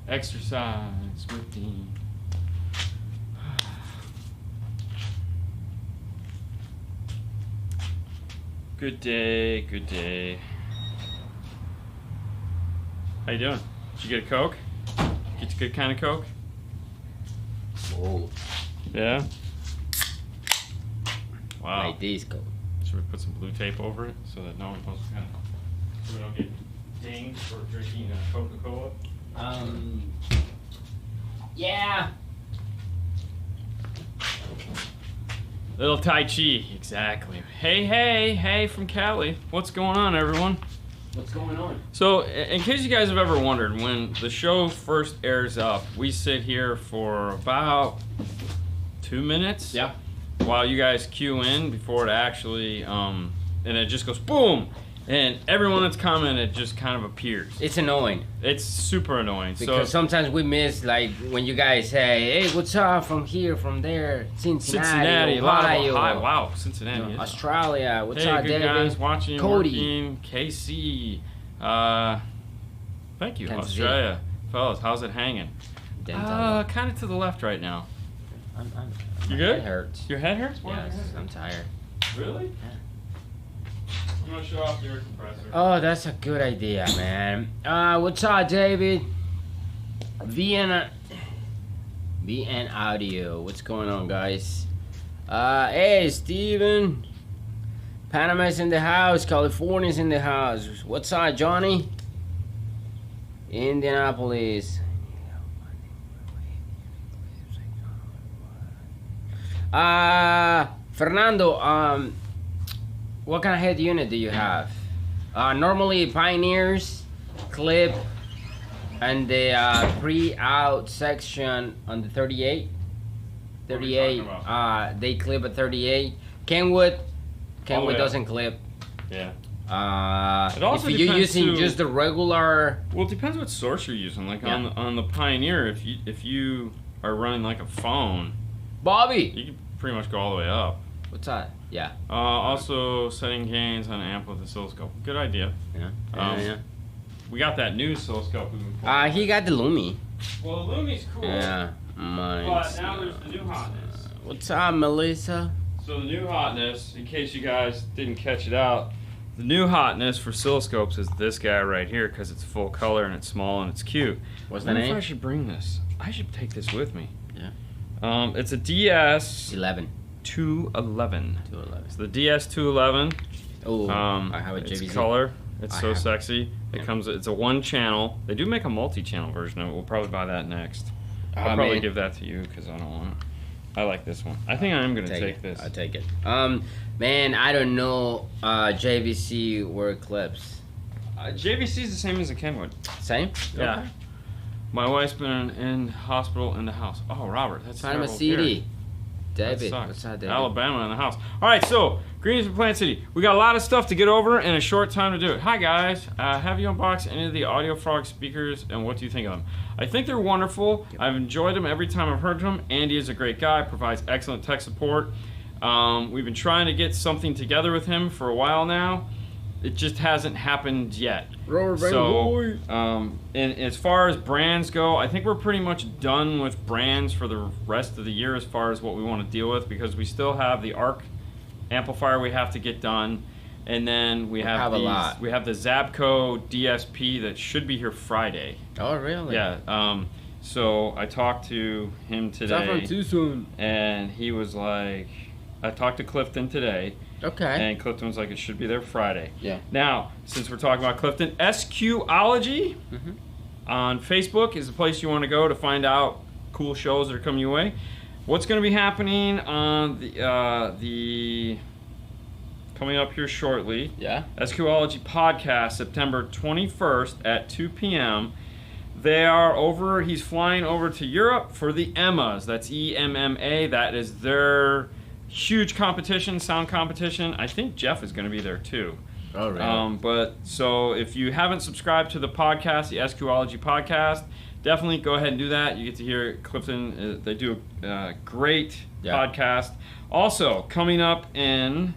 Exercise with Dean. Good day, good day. How you doing? Did you get a Coke? Get a good kind of Coke? Oh. Yeah? Wow. Like this Coke. Should we put some blue tape over it so that no one goes so we don't get dinged for drinking Coca-Cola? Yeah. Little Tai Chi, exactly. Hey from Cali. What's going on, everyone? What's going on? So, in case you guys have ever wondered, when the show first airs up, we sit here for about 2 minutes. Yeah. While you guys cue in before it actually, and it just goes boom, and everyone that's commented just kind of appears. It's annoying. It's super annoying. Because sometimes we miss, like, when you guys say, hey, what's up from here, from there, Cincinnati, Ohio, wow, Cincinnati, Australia, what's hey, up, good David? guys watching, Cody, working, KC, thank you, Kansas Australia, fellas, how's it hanging? Kind of to the left right now. You good? My head hurts. Your head hurts? Yes, I'm tired. Really? Yeah. I'm gonna show off the air compressor. Oh, that's a good idea, man. What's up, David? VN Audio. What's going on, guys? Hey, Steven. Panama's in the house. California's in the house. What's up, Johnny? Indianapolis. Fernando, what kind of head unit do you have? Normally Pioneers clip and the pre-out section on the 38. 38, they clip at 38. Kenwood doesn't clip. Yeah. It also if you're using just the regular. Well, it depends what source you're using. Like on the Pioneer, if you are running like a phone, Bobby, you can pretty much go all the way up. What's that? Yeah. Also setting gains on amp with oscilloscope. Good idea. Yeah. Yeah. We got that new oscilloscope. He got the Lumi. Well, the Lumi's cool. Yeah. But now there's the new hotness. What's up, Melissa? So the new hotness, in case you guys didn't catch it out, the new hotness for oscilloscopes is this guy right here because it's full color and it's small and it's cute. What's the name? If I should bring this. I should take this with me. Yeah. It's a DS 11. 211. 211. So the DS 211. Oh, I have a JVZ. It's color. It's so sexy. It comes. It's a one channel. They do make a multi-channel version of it. We'll probably buy that next. I'll probably give that to you because I don't want it. I like this one. I think I am gonna take this. I'll take it. Man, I don't know JVC word clips. JVC is the same as a Kenwood. Same? Yeah. Okay. My wife's been in hospital in the house. Oh, Robert, that's Sign a CD. David, that what's that, David? Alabama in the house. All right, so Greetings from Plant City. We got a lot of stuff to get over in a short time to do it. Hi guys, have you unboxed any of the Audio Frog speakers and what do you think of them? I think they're wonderful. I've enjoyed them every time I've heard them. Andy is a great guy, provides excellent tech support. We've been trying to get something together with him for a while now. It just hasn't happened yet. So, and as far as brands go, I think we're pretty much done with brands for the rest of the year as far as what we want to deal with because we still have the ARC amplifier we have to get done, and then we have the Zabco DSP that should be here Friday. Oh, really? Yeah. So I talked to him today. Too soon. And he was like, I talked to Clifton today. Okay. And Clifton was like, it should be there Friday. Yeah. Now, since we're talking about Clifton, SQology on Facebook is the place you want to go to find out cool shows that are coming your way. What's going to be happening on the coming up here shortly? Yeah. SQology podcast, September 21st at 2 p.m. They are over. He's flying over to Europe for the EMMAs. That's EMMA. That is their huge competition, sound competition. I think Jeff is going to be there too. Oh, really? But so if you haven't subscribed to the podcast, the SQology podcast, definitely go ahead and do that. You get to hear Clifton. They do a great podcast. Also, coming up in,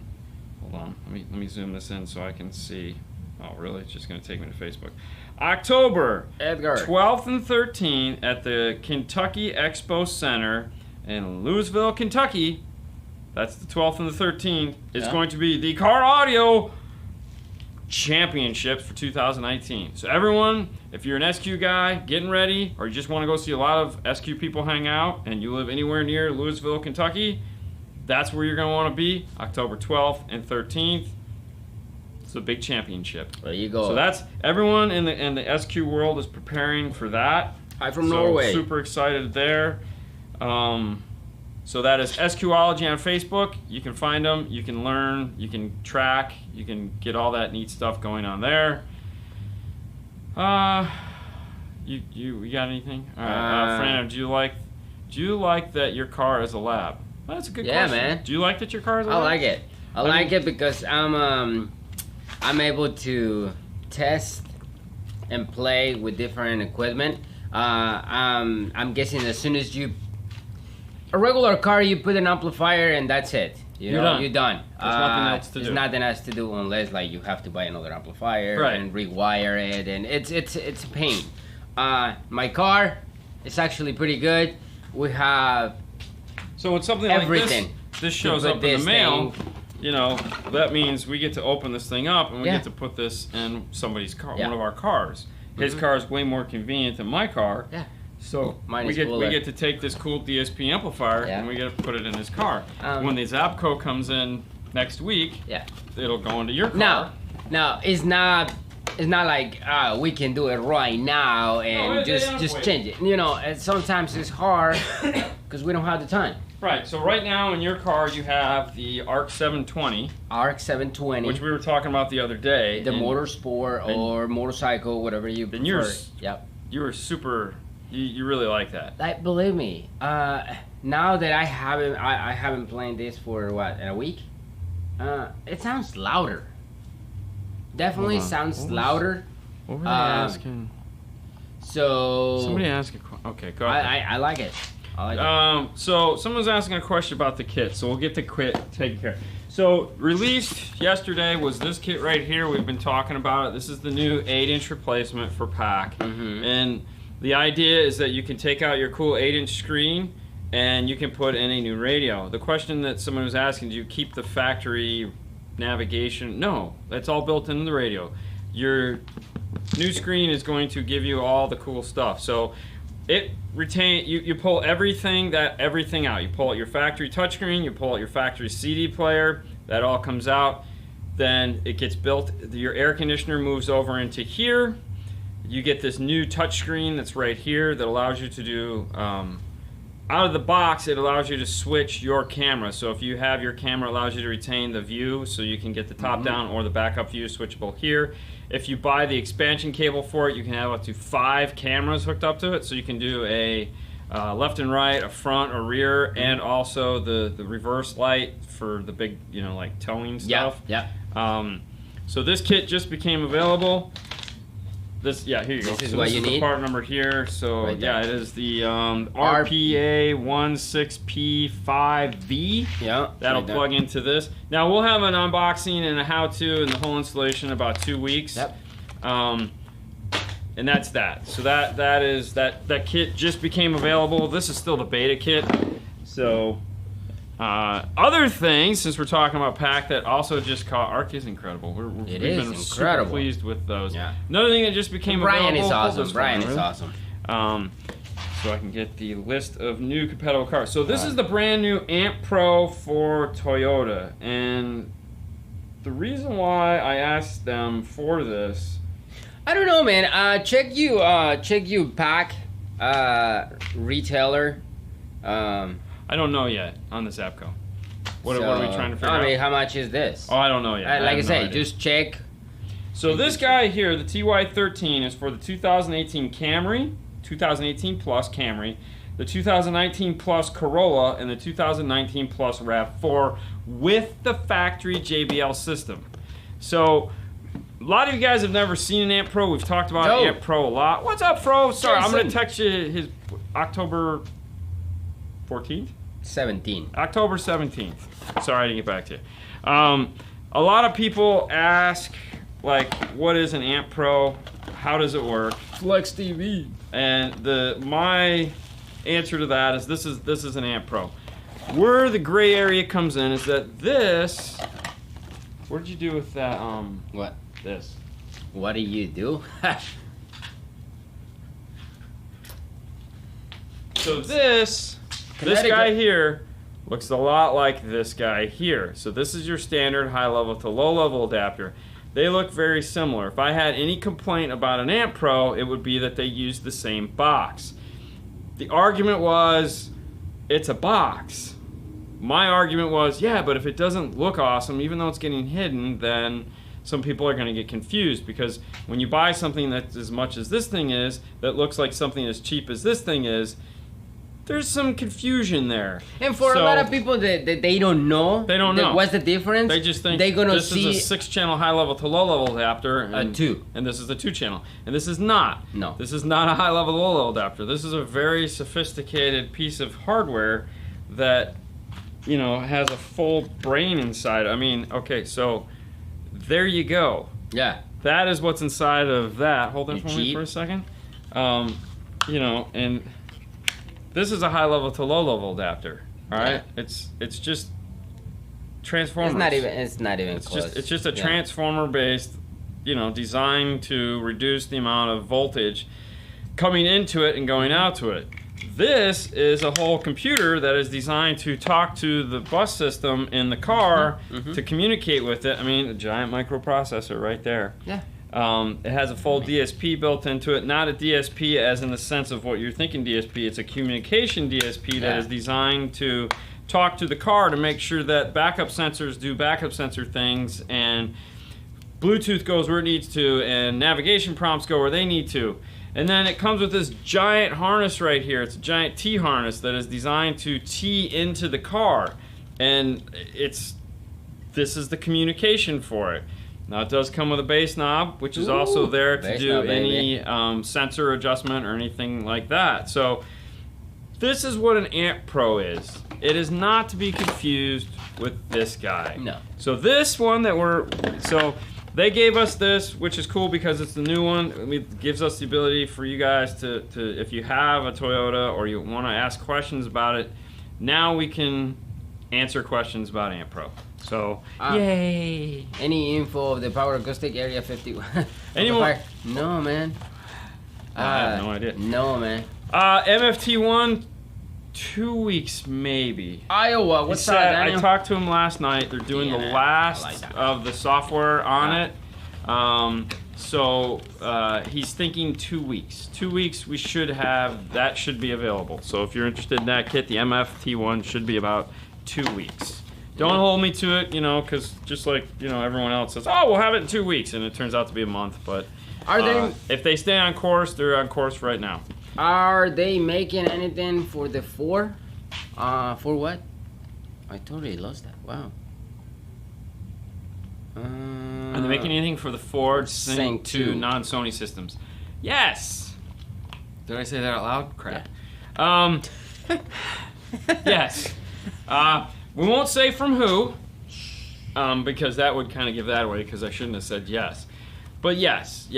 hold on, let me zoom this in so I can see. Oh, really? It's just going to take me to Facebook. October Edgar. 12th and 13th at the Kentucky Expo Center in Louisville, Kentucky. That's the 12th and the 13th. It's going to be the Car Audio Championships for 2019. So everyone, if you're an SQ guy, getting ready, or you just want to go see a lot of SQ people hang out, and you live anywhere near Louisville, Kentucky, that's where you're going to want to be, October 12th and 13th. It's a big championship. There you go. So that's everyone in the SQ world is preparing for that. Hi from Norway. Super excited there. So that is SQology on Facebook. You can find them. You can learn. You can track. You can get all that neat stuff going on there. You got anything? All right, Fernando, do you like that your car is a lab? Well, that's a good question. Yeah, man. Do you like that your car is a lab? I like it. I like it because I'm able to test and play with different equipment. I'm guessing as soon as a regular car, you put an amplifier and that's it. You're done. There's nothing else to do. There's nothing else to do unless like you have to buy another amplifier and rewire it, and it's a pain. My car is actually pretty good. We have with something everything. Like this shows up in the mail. You know, that means we get to open this thing up and we get to put this in somebody's car, one of our cars. His car is way more convenient than my car. Yeah. So we get to take this cool DSP amplifier and we get to put it in his car. When the Zapco comes in next week, it'll go into your car. No, it's not like we can do it right now and just change it. You know, and sometimes it's hard because we don't have the time. Right. So right now in your car you have the ARC 720. ARC 720. Which we were talking about the other day. The motorsport or motorcycle, whatever you prefer. You were super. You really like that. Like, believe me, now that I haven't played this for a week, it sounds louder. Definitely sounds louder. What were they asking? So somebody asked a question. Okay, go ahead. I like it. So someone's asking a question about the kit, so we'll get the kit taken care of. So released yesterday was this kit right here. We've been talking about it. This is the new 8-inch replacement for PAC, and the idea is that you can take out your cool 8-inch screen and you can put in a new radio. The question that someone was asking, do you keep the factory navigation? No, that's all built into the radio. Your new screen is going to give you all the cool stuff. So it you pull everything out. You pull out your factory touchscreen, you pull out your factory CD player, that all comes out. Then it gets built, your air conditioner moves over into here. You get this new touchscreen that's right here that allows you to do, out of the box, it allows you to switch your camera. So if you have your camera, it allows you to retain the view so you can get the top down or the backup view switchable here. If you buy the expansion cable for it, you can have up to 5 cameras hooked up to it. So you can do a left and right, a front or rear, and also the reverse light for the big, like towing stuff. So this kit just became available. Here you go. This is what you need. The part number here. So it is the RPA 16P5V. That'll plug into this. Now we'll have an unboxing and a how-to and the whole installation in about 2 weeks. And that's that. So that kit just became available. This is still the beta kit. So other things, since we're talking about PAC, that also just caught, ARC is incredible. We've been super pleased with those. Another thing that just became available. Brian is awesome. So I can get the list of new compatible cars. So this is the brand new Amp Pro for Toyota, and the reason why I asked them for this, I don't know, man. Check you PAC retailer. I don't know yet on the Zapco. What are we trying to figure out? I mean, how much is this? Oh, I don't know yet. Like I say, just check. So this guy here, the TY13, is for the 2018 Camry, 2018 Plus Camry, the 2019 Plus Corolla, and the 2019 Plus RAV4 with the factory JBL system. So a lot of you guys have never seen an Amp Pro. We've talked about Amp Pro a lot. What's up, Fro? Sorry, I'm going to text you his October 14th? 17. October 17th. Sorry, I didn't get back to you. A lot of people ask like, what is an Amp Pro? How does it work? Flex TV. And my answer to that is this is an Amp Pro. Where the gray area comes in is that this. What did you do with that? What? This. What do you do? So this guy here looks a lot like this guy here. So this is your standard high level to low level adapter. They look very similar. If I had any complaint about an Amp Pro, it would be that they used the same box. The argument was, it's a box. My argument was, yeah, but if it doesn't look awesome, even though it's getting hidden, then some people are going to get confused, because when you buy something that's as much as this thing is, that looks like something as cheap as this thing is, there's some confusion there. And for a lot of people that they don't know, what's the difference. They just think they're gonna this is a 6-channel high level to low level adapter, and this is a 2-channel, and this is not. No, this is not a high level to low level adapter. This is a very sophisticated piece of hardware that, you know, has a full brain inside. I mean, okay, so there you go. Yeah, that is what's inside of that. Hold on for me for a second. You know, and this is a high level to low level adapter. All right, it's just transformers. It's not even close. It's just a transformer based, you know, designed to reduce the amount of voltage coming into it and going out to it. This is a whole computer that is designed to talk to the bus system in the car to communicate with it. I mean, a giant microprocessor right there. Yeah. It has a full DSP built into it. Not a DSP as in the sense of what you're thinking DSP. It's a communication DSP that is designed to talk to the car to make sure that backup sensors do backup sensor things, and Bluetooth goes where it needs to, and navigation prompts go where they need to. And then it comes with this giant harness right here. It's a giant T harness that is designed to T into the car. And this is the communication for it. Now it does come with a bass knob, which is also there to do any sensor adjustment or anything like that. So this is what an Amp Pro is. It is not to be confused with this guy. No. So this one they gave us this, which is cool because it's the new one. It gives us the ability for you guys to if you have a Toyota or you want to ask questions about it, now we can answer questions about Amp Pro. So, yay! Any info of the Power Acoustic Area 51? Anyone? No, man. I have no idea. No, man. MFT1, 2 weeks maybe. Iowa, what's up, Daniel? I talked to him last night. They're doing the last of the software on it. So he's thinking 2 weeks. 2 weeks we should have, that should be available. So if you're interested in that kit, the MFT1 should be about 2 weeks. Don't hold me to it, you know, because just like, you know, everyone else says, oh, we'll have it in 2 weeks, and it turns out to be a month. But if they stay on course, they're on course right now. Are they making anything for the 4? For what? I totally lost that. Wow. Are they making anything for the Ford Sync 2 non-Sony systems? Yes. Did I say that out loud? Crap. Yeah. Yes. We won't say from who, because that would kind of give that away, because I shouldn't have said yes. But yes.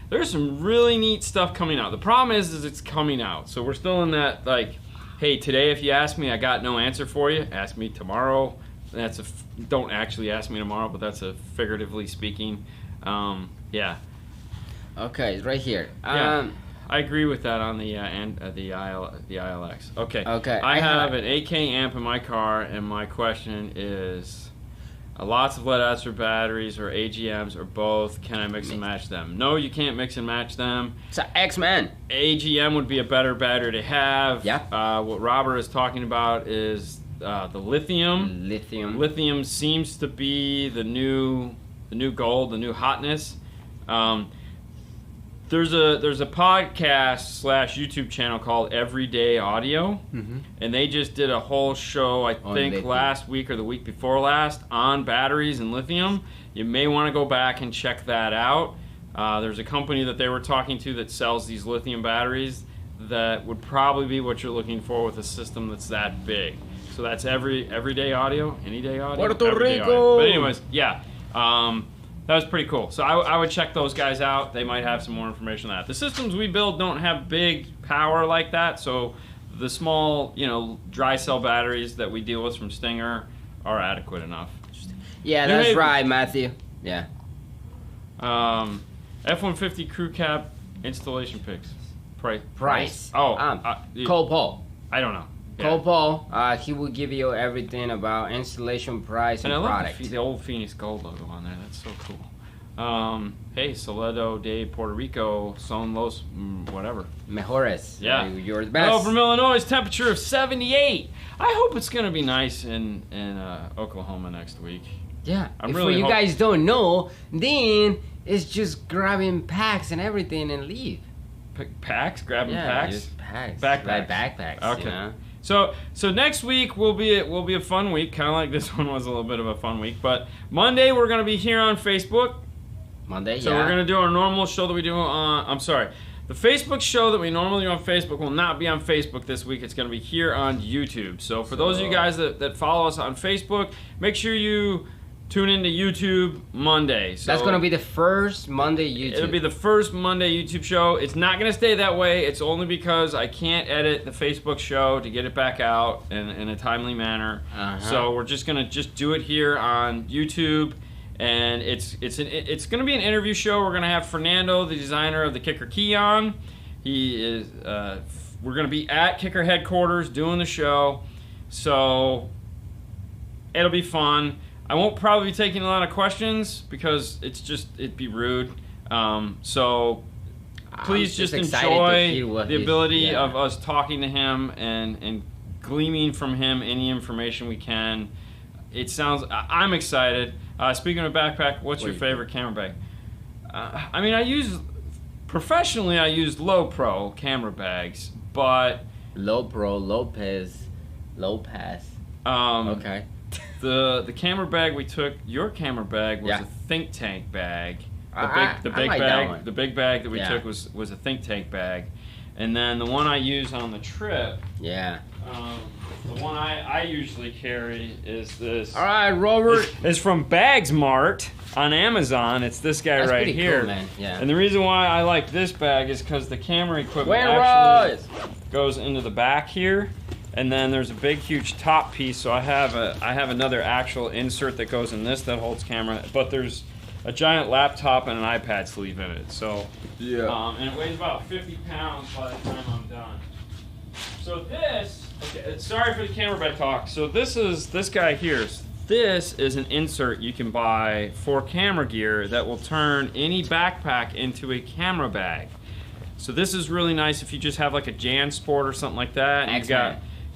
There's some really neat stuff coming out. The problem is it's coming out. So we're still in that, like, hey, today if you ask me, I got no answer for you. Ask me tomorrow. Don't actually ask me tomorrow, but that's a figuratively speaking. Yeah. Okay, it's right here. Yeah. I agree with that on the ILX. Okay. Okay. I have an 8K amp in my car, and my question is, lots of lead-acid batteries or AGMs or both. Can I mix and match them? No, you can't mix and match them. It's an X-Men. AGM would be a better battery to have. Yeah. What Robert is talking about is the lithium. Lithium seems to be the new gold, the new hotness. There's a podcast / YouTube channel called Everyday Audio, and they just did a whole show, I think last week or the week before last, on batteries and lithium. You may want to go back and check that out. There's a company that they were talking to that sells these lithium batteries that would probably be what you're looking for with a system that's that big. So that's Everyday Audio, Any Day Audio, Puerto Rico. But anyways, yeah. That was pretty cool. So I would check those guys out. They might have some more information on that. The systems we build don't have big power like that, so the small, dry cell batteries that we deal with from Stinger are adequate enough. Yeah, that's right, Matthew. Yeah. F-150 crew cab installation pics. Price. Oh, Cole Paul. I don't know. Yeah. Cole Paul, he will give you everything about installation price and product. I love the old Phoenix Gold logo on there. That's so cool. Hey, Soledad de Puerto Rico, son los whatever. Mejores. Yeah. You're the best. Hello from Illinois. Temperature of 78. I hope it's going to be nice in Oklahoma next week. Yeah. If you guys don't know, then it's just grabbing packs and everything and leave. Packs? Grabbing packs? Just packs. Backpacks. Like backpacks. Okay. You know? So next week will be a fun week, kind of like this one was a little bit of a fun week. But Monday we're gonna be here on Facebook. Monday, so we're gonna do our normal show that we do on. I'm sorry, the Facebook show that we normally do on Facebook will not be on Facebook this week. It's gonna be here on YouTube. So for those of you guys that follow us on Facebook, make sure you tune into YouTube Monday. So that's going to be the first Monday YouTube. It'll be the first Monday YouTube show. It's not going to stay that way. It's only because I can't edit the Facebook show to get it back out in a timely manner. So we're just going to do it here on YouTube. And it's going to be an interview show. We're going to have Fernando, the designer of the Kicker Key, on. He is. We're going to be at Kicker headquarters doing the show. So it'll be fun. I won't probably be taking a lot of questions because it'd be rude. So please just enjoy the ability of us talking to him and gleaming from him any information we can. I'm excited. Speaking of backpack, what's your favorite camera bag? I use low pro camera bags, but low pro, Lopez, low pass. Okay. The camera bag we took, your camera bag was a think tank bag. The big bag that we took was a think tank bag, and then the one I use on the trip. Yeah. The one I usually carry is this. All right, Robert. It's from Bags Mart on Amazon. It's this guy right here. Cool, man. Yeah. And the reason why I like this bag is because the camera equipment actually goes into the back here. And then there's a big, huge top piece. So I have another actual insert that goes in this that holds camera. But there's a giant laptop and an iPad sleeve in it. So and it weighs about 50 pounds by the time I'm done. So sorry for the camera bag talk. So this guy here. This is an insert you can buy for camera gear that will turn any backpack into a camera bag. So this is really nice if you just have like a JanSport or something like that. And you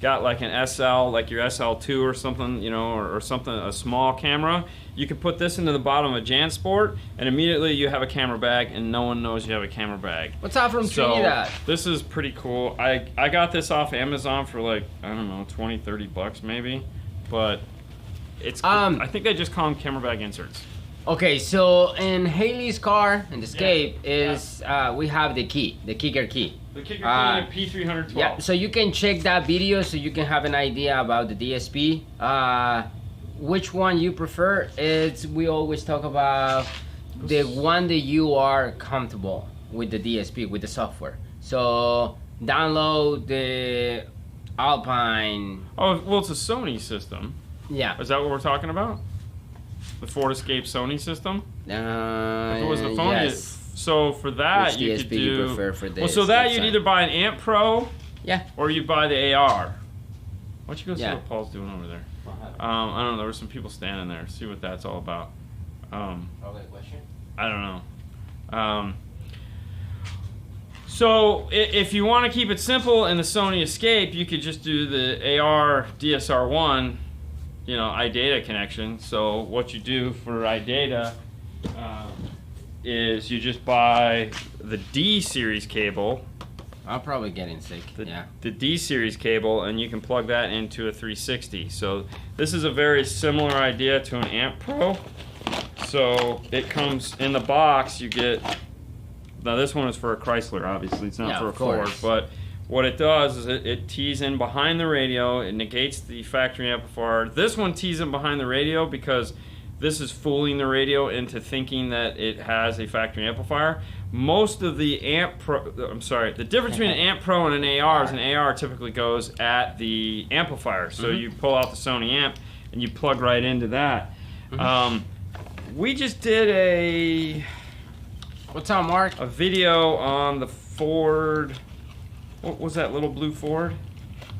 got like an SL, like your SL2 or something, or something, a small camera. You can put this into the bottom of a JanSport, and immediately you have a camera bag, and no one knows you have a camera bag. What's out from Trinidad? This is pretty cool. I got this off Amazon for like, I don't know, 20, 30 bucks maybe, but it's. I think they just call them camera bag inserts. Okay, so in Haley's car, in the Escape, we have the key, the Kicker Key. The Kicker Key P312. Yeah, so you can check that video so you can have an idea about the DSP. Which one you prefer? We always talk about the one that you are comfortable with the DSP, with the software. So download the Alpine. Oh, well, it's a Sony system. Yeah. Is that what we're talking about? The Ford Escape Sony system? If it was the phone, yes. So for that, you could do. You prefer for this? Well, so that you'd either buy an Amp Pro, or you buy the AR. Why don't you go see what Paul's doing over there? I don't know. There were some people standing there. See what that's all about. Question? I don't know. So if you want to keep it simple in the Sony Escape, you could just do the AR DSR1, iData connection. So what you do for iData is you just buy the D series cable. I'm probably getting sick. The D series cable, and you can plug that into a 360. So this is a very similar idea to an Amp Pro. So it comes in the box. You get. Now this one is for a Chrysler, obviously. It's not for a Ford. But what it does is it tees in behind the radio. It negates the factory amplifier. This one tees in behind the radio because this is fooling the radio into thinking that it has a factory amplifier. Most of the the difference between an Amp Pro and an AR is an AR typically goes at the amplifier. So you pull out the Sony amp and you plug right into that. We just did a... What's up, Mark? A video on the Ford... What was that little blue Ford?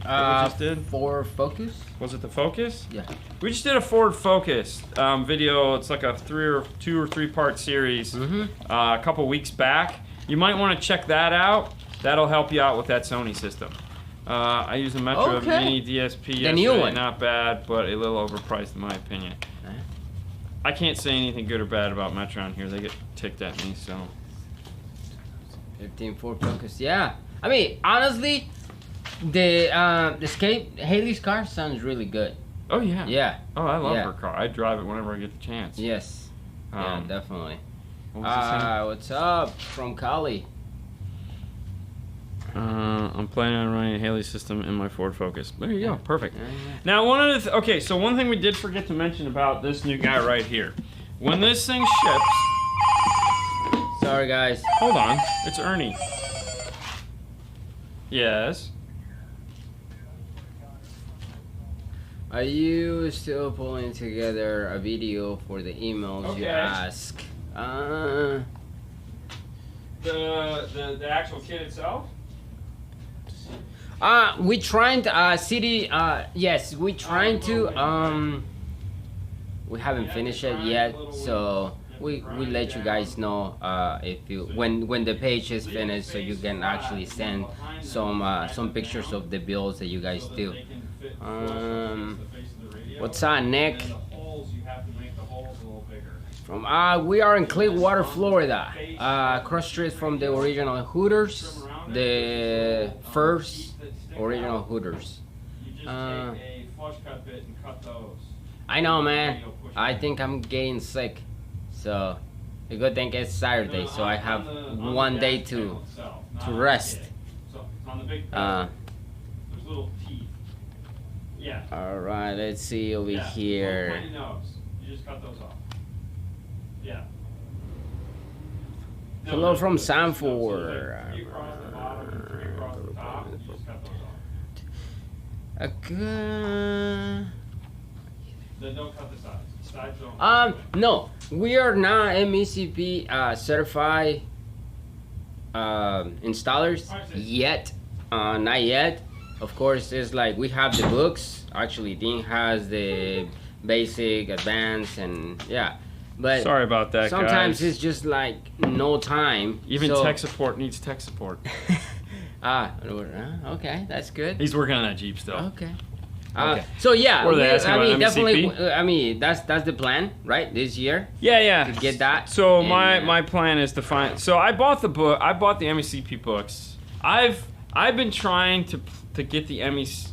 That we just did? Ford Focus? Was it the Focus? Yeah. We just did a Ford Focus video. It's like a 2 or 3 part series a couple weeks back. You might want to check that out. That'll help you out with that Sony system. I use a Metro Mini DSP yesterday. The new one. Not bad, but a little overpriced in my opinion. I can't say anything good or bad about Metron here. They get ticked at me, so. 15 Ford Focus, yeah. I mean, honestly, the Escape Haley's car sounds really good. Oh yeah. Yeah. Oh, I love her car. I drive it whenever I get the chance. Yes. Yeah, definitely. What's up from Cali? I'm planning on running a Haley system in my Ford Focus. There you go, perfect. Now, one thing we did forget to mention about this new guy right here. When this thing ships... Sorry, guys. Hold on, it's Ernie. Yes? Are you still pulling together a video for the emails you ask? The actual kit itself? We trying to yes, we trying to we haven't finished it yet, so we let you guys know if you when the page is finished, so you can actually send some pictures of the builds that you guys do. What's up, Nick? From we are in Clearwater, Florida, across street from the original Hooters, the first original Hooters. I know, man. I think I'm getting sick, so the good thing it's Saturday, so I have one day to rest. All right, let's see over here. Hello from Sanford. No, we are not MECP certified installers yet. Not yet. Of course, it's like we have the books. Actually, Dean has the basic, advanced, and yeah. But sorry about that, sometimes guys. it's just like no time. Even tech support needs tech support. Okay, that's good. He's working on that Jeep still. Okay. So yeah, I mean, MECP? definitely. I mean, that's the plan, right? This year. Yeah. To get that. So my plan is to find. So I bought the book. I bought the MECP books. I've been trying to get the MEC.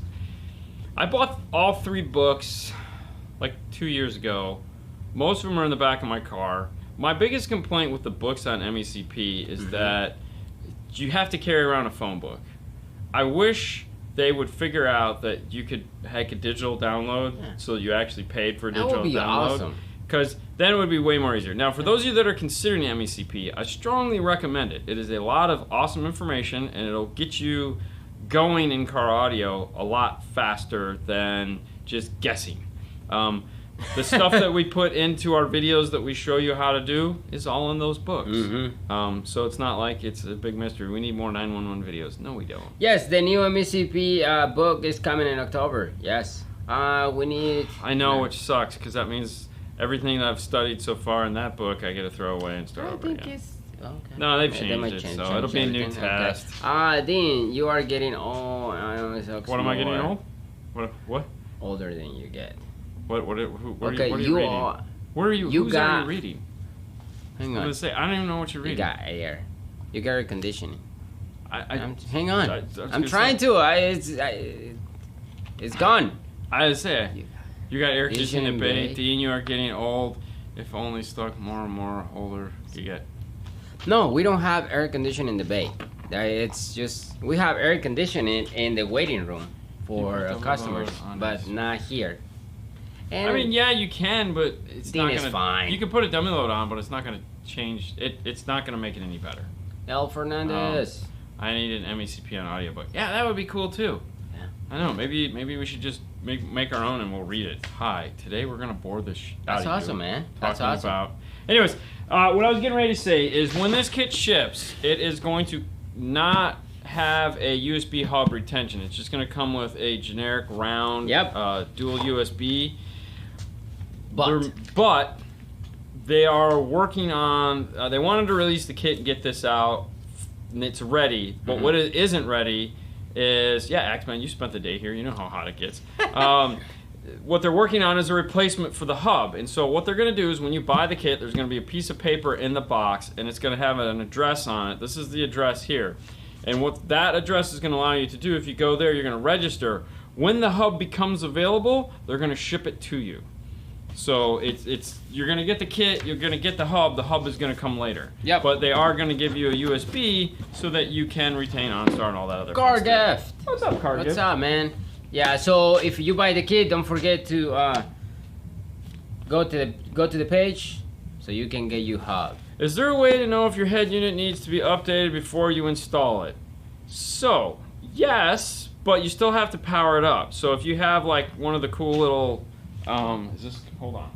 I bought all 3 books like 2 years ago. Most of them are in the back of my car. My biggest complaint with the books on MECP is that you have to carry around a phone book. I wish they would figure out that you could hack a digital download so you actually paid for a digital download. That would be download. awesome. Because then it would be way more easier. Now, for those of you that are considering MECP, I strongly recommend it. It is a lot of awesome information, and it'll get you going in car audio a lot faster than just guessing. The stuff that we put into our videos that we show you how to do is all in those books. So it's not like it's a big mystery. We need more 911 videos. No, we don't. Yes, the new MECP book is coming in October. Yes. We need... I know, which sucks, because that means everything that I've studied so far in that book, I get to throw away and start over again. Okay. No, they've changed it, so it'll be a new test. Dean, you are getting old. What am I getting old? What? Older than you get. What are you reading? Where are you? Who's are you reading? Hang on. I was gonna say, I don't even know what you're reading. You got air. You got air conditioning. Hang on. I'm trying to. It's gone. I was say, you got air conditioning in the bay. Dean, you are getting old. If only stuck more and more older you get. No, we don't have air conditioning in the bay. It's just we have air conditioning in the waiting room for customers, but not here. And I mean, yeah, you can, but it's not is gonna. fine. You can put a dummy load on, but it's not gonna change it. It's not gonna make it any better. El Fernandez. I need an MECP on audiobook. Yeah, that would be cool too. Yeah. I know. Maybe we should just make our own and we'll read it. Hi, today we're gonna bore this out That's of awesome, you. man. That's Talking awesome. about. Anyways, what I was getting ready to say is when this kit ships, it is going to not have a USB hub retention. It's just going to come with a generic round dual USB. But they are working on. They wanted to release the kit and get this out, and it's ready. But what it isn't ready is Axman. You spent the day here. You know how hot it gets. What they're working on is a replacement for the hub. And so what they're going to do is when you buy the kit, there's going to be a piece of paper in the box, and it's going to have an address on it. This is the address here. And what that address is going to allow you to do, if you go there, you're going to register. When the hub becomes available, they're going to ship it to you. So you're going to get the kit, you're going to get the hub is going to come later. Yep. But they are going to give you a USB so that you can retain OnStar and all that other Car fun stuff. gift. What's up, Car What's gift? up, man? Yeah, so if you buy the kit, don't forget to go to the page so you can get your hub. Is there a way to know if your head unit needs to be updated before you install it? So, yes, but you still have to power it up. So if you have like one of the cool little, hold on.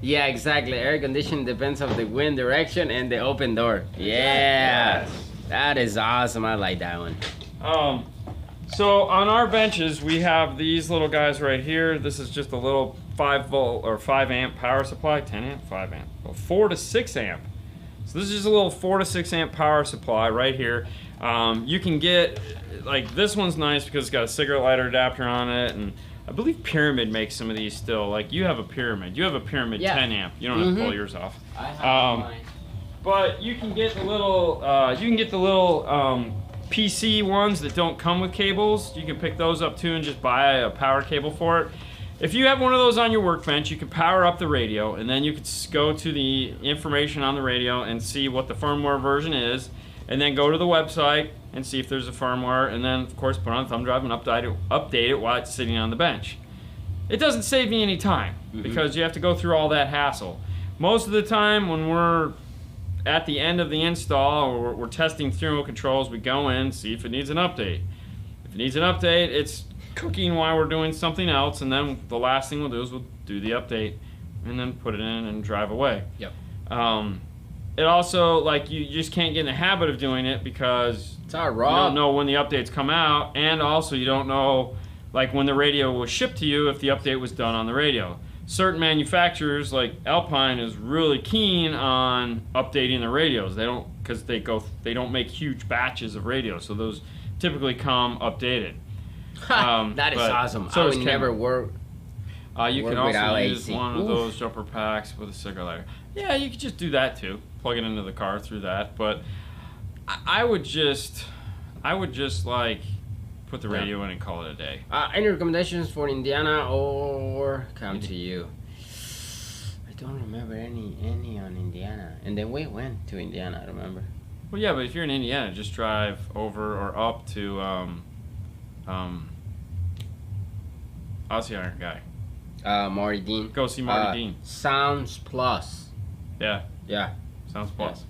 Yeah, exactly. Air conditioning depends on the wind direction and the open door. Yeah, Yes. that is awesome. I like that one. So on our benches, we have these little guys right here. This is just a little 5-volt or 5-amp power supply, 10 amp, 5 amp, well, 4 to 6 amp. So this is just a little 4 to 6 amp power supply right here. You can get, like, this one's nice because it's got a cigarette lighter adapter on it, and I believe Pyramid makes some of these still. Like, you have a Pyramid 10 amp. You don't have to pull yours off. I have mine. But you can get the little, PC ones that don't come with cables. You can pick those up too and just buy a power cable for it. If you have one of those on your workbench, you can power up the radio, and then you can go to the information on the radio and see what the firmware version is, and then go to the website and see if there's a firmware, and then of course put on a thumb drive and update it while it's sitting on the bench. It doesn't save me any time because you have to go through all that hassle. Most of the time when we're at the end of the install or we're testing thermal controls, we go in, see if it needs an update. If it needs an update, it's cooking while we're doing something else, and then the last thing we'll do is we'll do the update and then put it in and drive away. Yep. It also, like, you just can't get in the habit of doing it because It's all you raw. don't know when the updates come out, and also you don't know, like, when the radio was shipped to you if the update was done on the radio. Certain manufacturers, like Alpine, is really keen on updating the radios. They don't, because they don't make huge batches of radios, so those typically come updated. That is but awesome. so I is would Camry. never work. You can Work also without use AC. one of Oof. those jumper packs with a cigarette lighter. Yeah, you could just do that too. Plug it into the car through that. But I would just like put the radio in and call it a day. Any recommendations for Indiana or come to you? I don't remember any on Indiana. And then we went to Indiana, I remember. Well, yeah, but if you're in Indiana, just drive over or up to Aussie Iron guy. Marty Dean. Go see Marty Dean. Sounds Plus. Yeah, Yeah. sounds plus.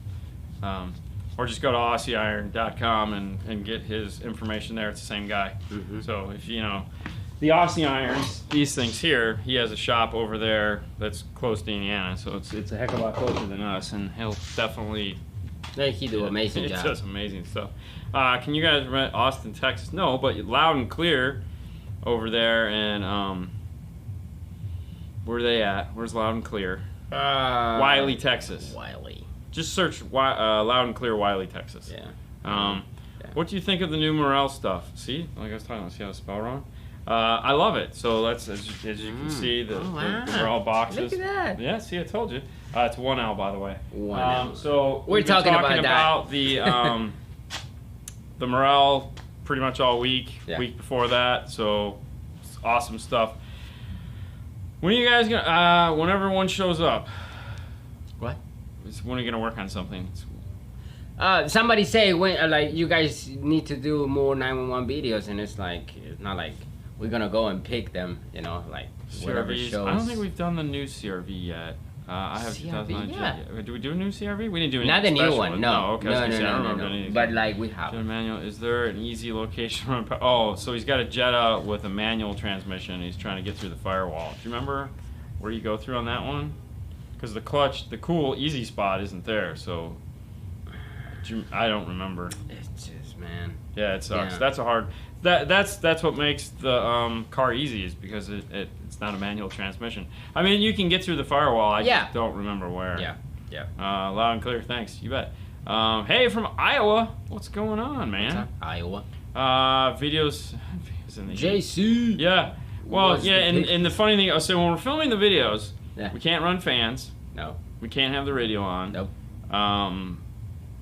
Or just go to AussieIron.com and get his information there. It's the same guy. Mhm. So if you know the Aussie Irons, these things here, he has a shop over there that's close to Indiana, so it's a heck of a lot closer than us, and he'll definitely He do amazing It job. does amazing stuff. Can you guys remember Austin, Texas? No, but Loud and Clear over there, and where are they at? Where's Loud and Clear? Wiley, Texas. Wiley. Just search Loud and Clear Wiley, Texas. Yeah. What do you think of the new Morel stuff? See, like I was talking about, see how it's spelled wrong? I love it. So that's as you can see, the Morel boxes. Look at that. Yeah, see, I told you. It's 1L, by the way. 1L. So We're we've been talking about that. the Morel pretty much all week. Yeah. Week before that, so it's awesome stuff. When are you guys gonna? Whenever one shows up. What? When are you gonna work on something? Somebody say when like you guys need to do more 911 videos, and it's not like we're gonna go and pick them. You know, like whatever CRVs. shows. I don't think we've done the new CRV yet. I have CRV, 2009. yeah. Do we do a new CRV? We didn't do any. Not the new special one. No. Okay. I don't remember anything. But like we have. Jetta manual. Is there an easy location run? Oh, so he's got a Jetta with a manual transmission. He's trying to get through the firewall. Do you remember where you go through on that one? Because the clutch, the cool easy spot isn't there. So I don't remember. It's just, man. Yeah, it sucks. Yeah. That's a hard. That's what makes the car easy, is because it's not a manual transmission. I mean, you can get through the firewall. I just don't remember where. Yeah. Loud and clear. Thanks. You bet. Hey, from Iowa. What's going on, man? What's up, Iowa? Videos in the JC. Yeah. Well, and the funny thing, so when we're filming the videos, we can't run fans. No. We can't have the radio on. Nope.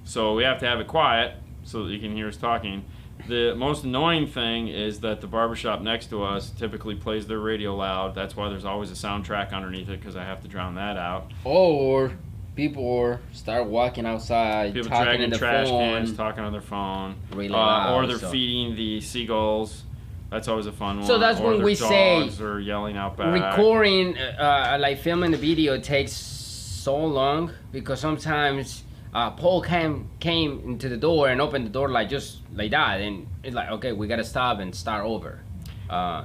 So we have to have it quiet so that you can hear us talking. The most annoying thing is that the barbershop next to us typically plays their radio loud. That's why there's always a soundtrack underneath it, because I have to drown that out. Or people start walking outside, people talking dragging in the trash phone, cans, talking on their phone, really loud, or they're feeding the seagulls. That's always a fun one. So that's or when their we say dogs are yelling out back. recording, like filming the video takes so long because sometimes Paul came into the door and opened the door just like that, and it's like, okay, we gotta stop and start over.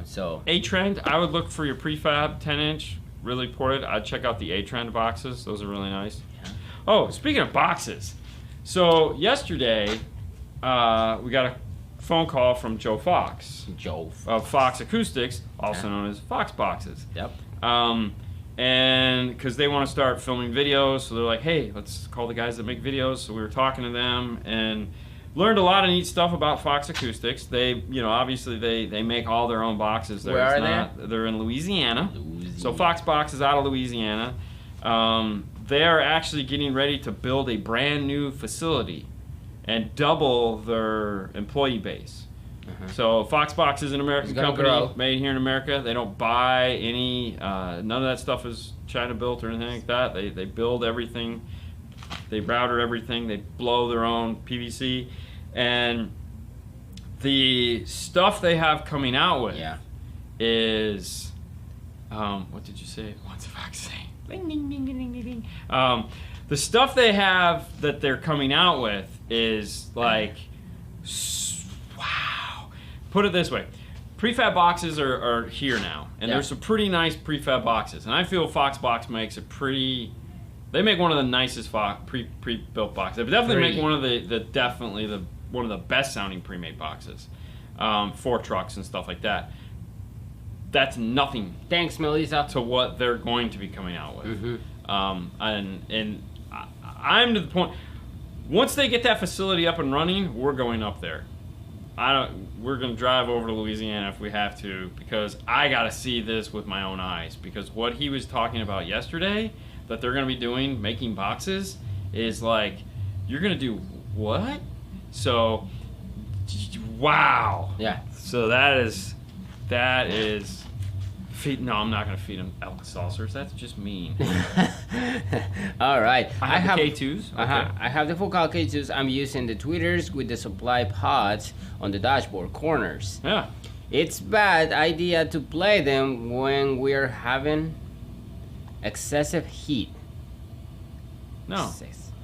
So A-Trend, I would look for your prefab 10-inch, really ported. I'd check out the A-Trend boxes. Those are really nice. Yeah. Oh, speaking of boxes, so yesterday we got a phone call from Joe Fox of Fox Acoustics, also known as Fox Boxes. Yep. And because they want to start filming videos, so they're like, hey, let's call the guys that make videos. So we were talking to them and learned a lot of neat stuff about Fox Acoustics. They, obviously they make all their own boxes. Where are they? They're in Louisiana. So Fox Box is out of Louisiana. They are actually getting ready to build a brand new facility and double their employee base. So Fox Box is an American company made here in America. They don't buy any, none of that stuff is China built or anything like that. They build everything. They router everything. They blow their own PVC. And the stuff they have coming out with is, what did you say? What's Fox saying? Ding, ding, ding, ding, ding, ding. The stuff they have that they're coming out with is like, wow. Put it this way. Prefab boxes are here now. And there's some pretty nice prefab boxes. And I feel Fox Box makes a pretty... They make one of the nicest pre-built boxes. They definitely make one of one of the best sounding pre-made boxes for trucks and stuff like that. That's nothing. Thanks, Melissa. To what they're going to be coming out with. And I'm to the point. Once they get that facility up and running, we're going up there. We're going to drive over to Louisiana if we have to, because I got to see this with my own eyes. Because what he was talking about yesterday, that they're going to be doing, making boxes, is like, you're going to do what? So, wow. Yeah. So that is feed. No, I'm not going to feed them Alka-Seltzers. That's just mean. All right. I have the K2s. Okay. I have the Focal K2s. I'm using the tweeters with the supply pods on the dashboard corners. Yeah. It's bad idea to play them when we're having excessive heat. No.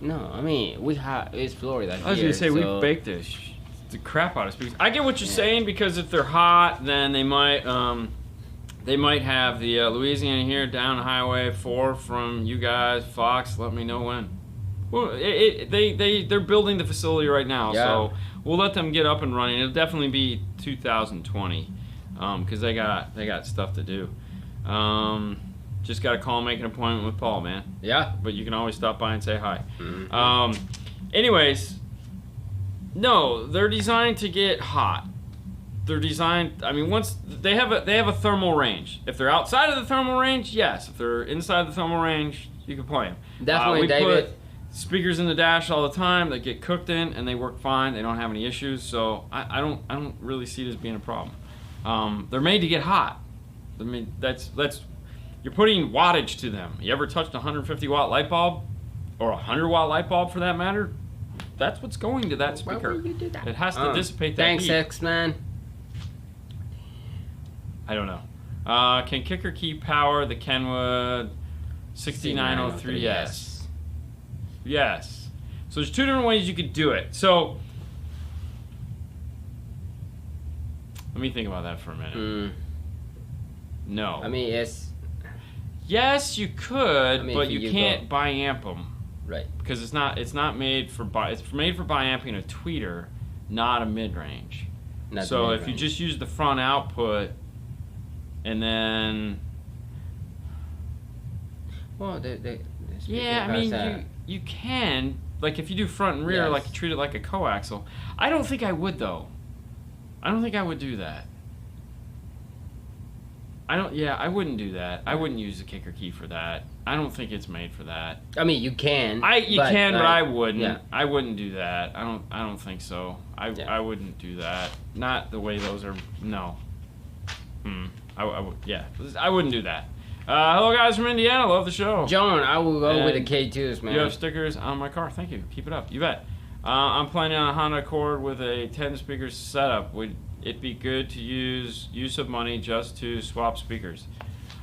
No, I mean, it's Florida. I was going to say, we baked the crap out of speakers. I get what you're saying, because if they're hot, then they might have the Louisiana here down Highway 4 from you guys, Fox. Let me know when. Well, they're building the facility right now, so we'll let them get up and running. It'll definitely be 2020, because they got stuff to do. Just got to call and make an appointment with Paul, man. Yeah. But you can always stop by and say hi. Anyways, no, they're designed to get hot. They're designed. I mean, once they have a thermal range. If they're outside of the thermal range, yes. If they're inside the thermal range, you can play them. Definitely, we David. put speakers in the dash all the time that get cooked in, and they work fine. They don't have any issues. So I don't really see it as being a problem. They're made to get hot. I mean, that's you're putting wattage to them. You ever touched a 150 watt light bulb, or a 100 watt light bulb for that matter? That's what's going to that Why, speaker. would you do that? It has to dissipate that Thanks, heat. X-Man. I don't know. Can kicker key power the Kenwood 6903S? Yes. So there's two different ways you could do it. So let me think about that for a minute. No. I mean, it's... Yes, you could, I mean, but you can't biamp them. Right. Because it's not made for it's made for biamping a tweeter, not a mid-range. So if you just use the front output and then... Well, the yeah, I mean, you can. Like, if you do front and rear, Yes. like, you treat it like a coaxial. I don't think I would, though. I don't think I would do that. I wouldn't do that. I wouldn't use the kicker key for that. I don't think it's made for that. I mean, you can. You can, but I wouldn't. Yeah. I wouldn't do that. I don't think so. I wouldn't do that. Not the way those are. No. I would. Yeah. I wouldn't do that. Hello, guys from Indiana. Love the show. John, I will go with the K2s, man. You have stickers on my car. Thank you. Keep it up. You bet. I'm planning on a Honda Accord with a 10 speaker setup. Would it be good to use of money just to swap speakers?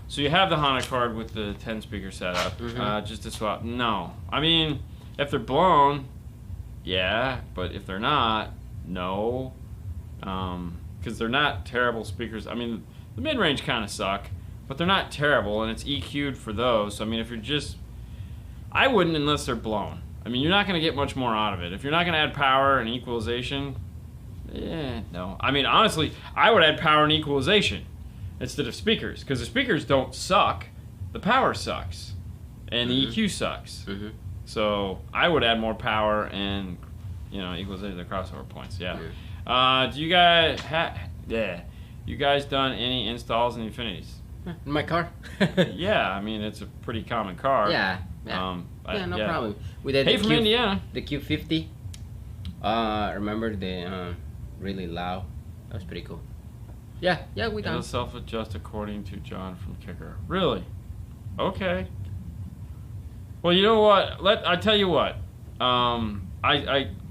So you have the Honda Accord with the 10 speaker setup, just to swap? No. I mean, if they're blown, yeah, but if they're not, no. Because they're not terrible speakers. I mean, the mid-range kind of suck, but they're not terrible, and it's EQ'd for those. So, I mean, if you're just... I wouldn't unless they're blown. I mean, you're not going to get much more out of it. If you're not going to add power and equalization, no. I mean, honestly, I would add power and equalization instead of speakers, because the speakers don't suck. The power sucks, and the EQ sucks. So I would add more power and, equalization of the crossover points. Yeah. Do you guys you guys done any installs in Infinities? In my car? Yeah, I mean, it's a pretty common car. Yeah. No problem. We did Hey, from Indiana. The Q50. Remember the really loud? That was pretty cool. Yeah, we done. It'll self-adjust according to John from Kicker. Really? Okay. Well, you know what? I tell you what.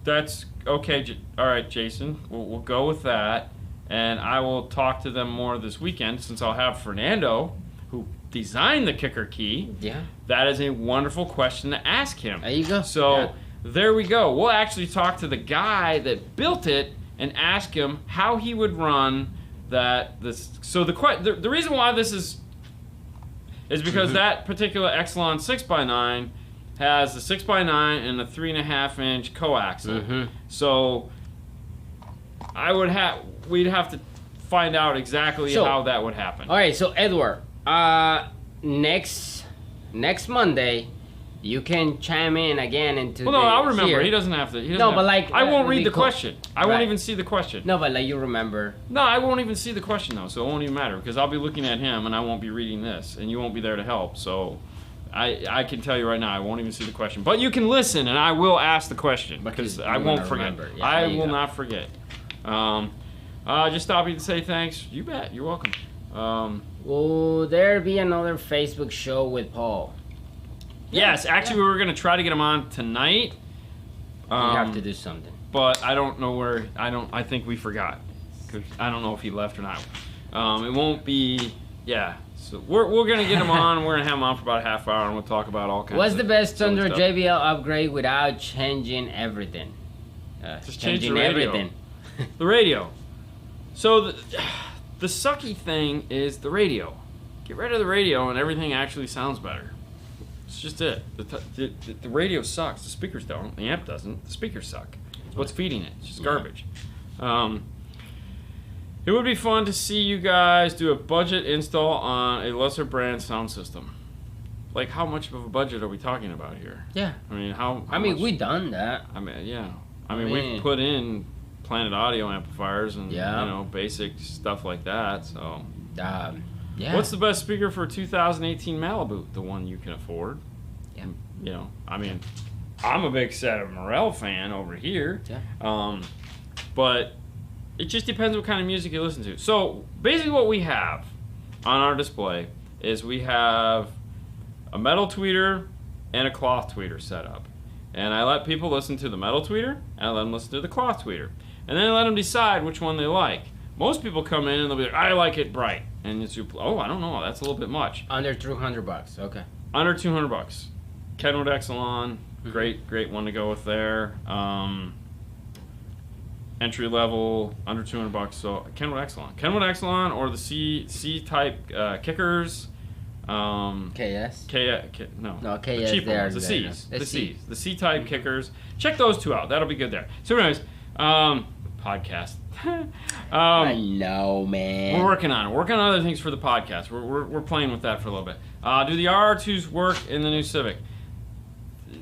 That's okay. All right, Jason. We'll go with that, and I will talk to them more this weekend since I'll have Fernando, who designed the kicker key. Yeah. That is a wonderful question to ask him. There you go. So there we go. We'll actually talk to the guy that built it and ask him how he would run that. So the reason why this is because that particular Exelon 6x9 has the 6x9 and a 3.5-inch coaxial. So we'd have to find out exactly how that would happen. All right, so Edward, next Monday, you can chime in again into. Well, no, I'll remember. Here. He doesn't have to. But like, I won't read the question. I won't even see the question. No, but like you remember. No, I won't even see the question though, so it won't even matter because I'll be looking at him and I won't be reading this, and you won't be there to help. So, I can tell you right now, I won't even see the question. But you can listen, and I will ask the question because I won't forget. Yeah, I will not forget. Just stopping to say thanks. You bet. You're welcome. Will there be another Facebook show with Paul? Yes, actually, we were going to try to get him on tonight. You have to do something. But I don't know where. I think we forgot. Cause I don't know if he left or not. It won't be. Yeah. So we're going to get him on. We're going to have him on for about a half hour, and we'll talk about all kinds. What's the best silly under stuff. JBL upgrade without changing everything? Just change the radio. The radio. So the sucky thing is the radio. Get rid of the radio, and everything actually sounds better. It's just it. The radio sucks. The speakers don't. The amp doesn't. The speakers suck. It's what's feeding it. It's just garbage. It would be fun to see you guys do a budget install on a lesser brand sound system. Like, how much of a budget are we talking about here? Yeah. I mean, how we much? done that. I mean, yeah. I mean, we've put in Planet Audio amplifiers and basic stuff like that. So. Yeah. What's the best speaker for 2018 Malibu? The one you can afford. Yeah. I mean, I'm a big Set of Morel fan over here. Yeah. But it just depends what kind of music you listen to. So basically what we have on our display is we have a metal tweeter and a cloth tweeter set up. And I let people listen to the metal tweeter, and I let them listen to the cloth tweeter. And then I let them decide which one they like. Most people come in and they'll be like, I like it bright. and it's I don't know, that's a little bit much. Under $200. Okay. Under $200. Kenwood Exelon, great one to go with there. Entry level under $200. So Kenwood Exelon, or the C type kickers. KS. No, KS. the cheaper ones, the C's, the C type kickers. Check those two out. That'll be good there. So, anyways, podcast. I know, man. We're working on it. Working on other things for the podcast. We're playing with that for a little bit. Do the RR2s work in the new Civic?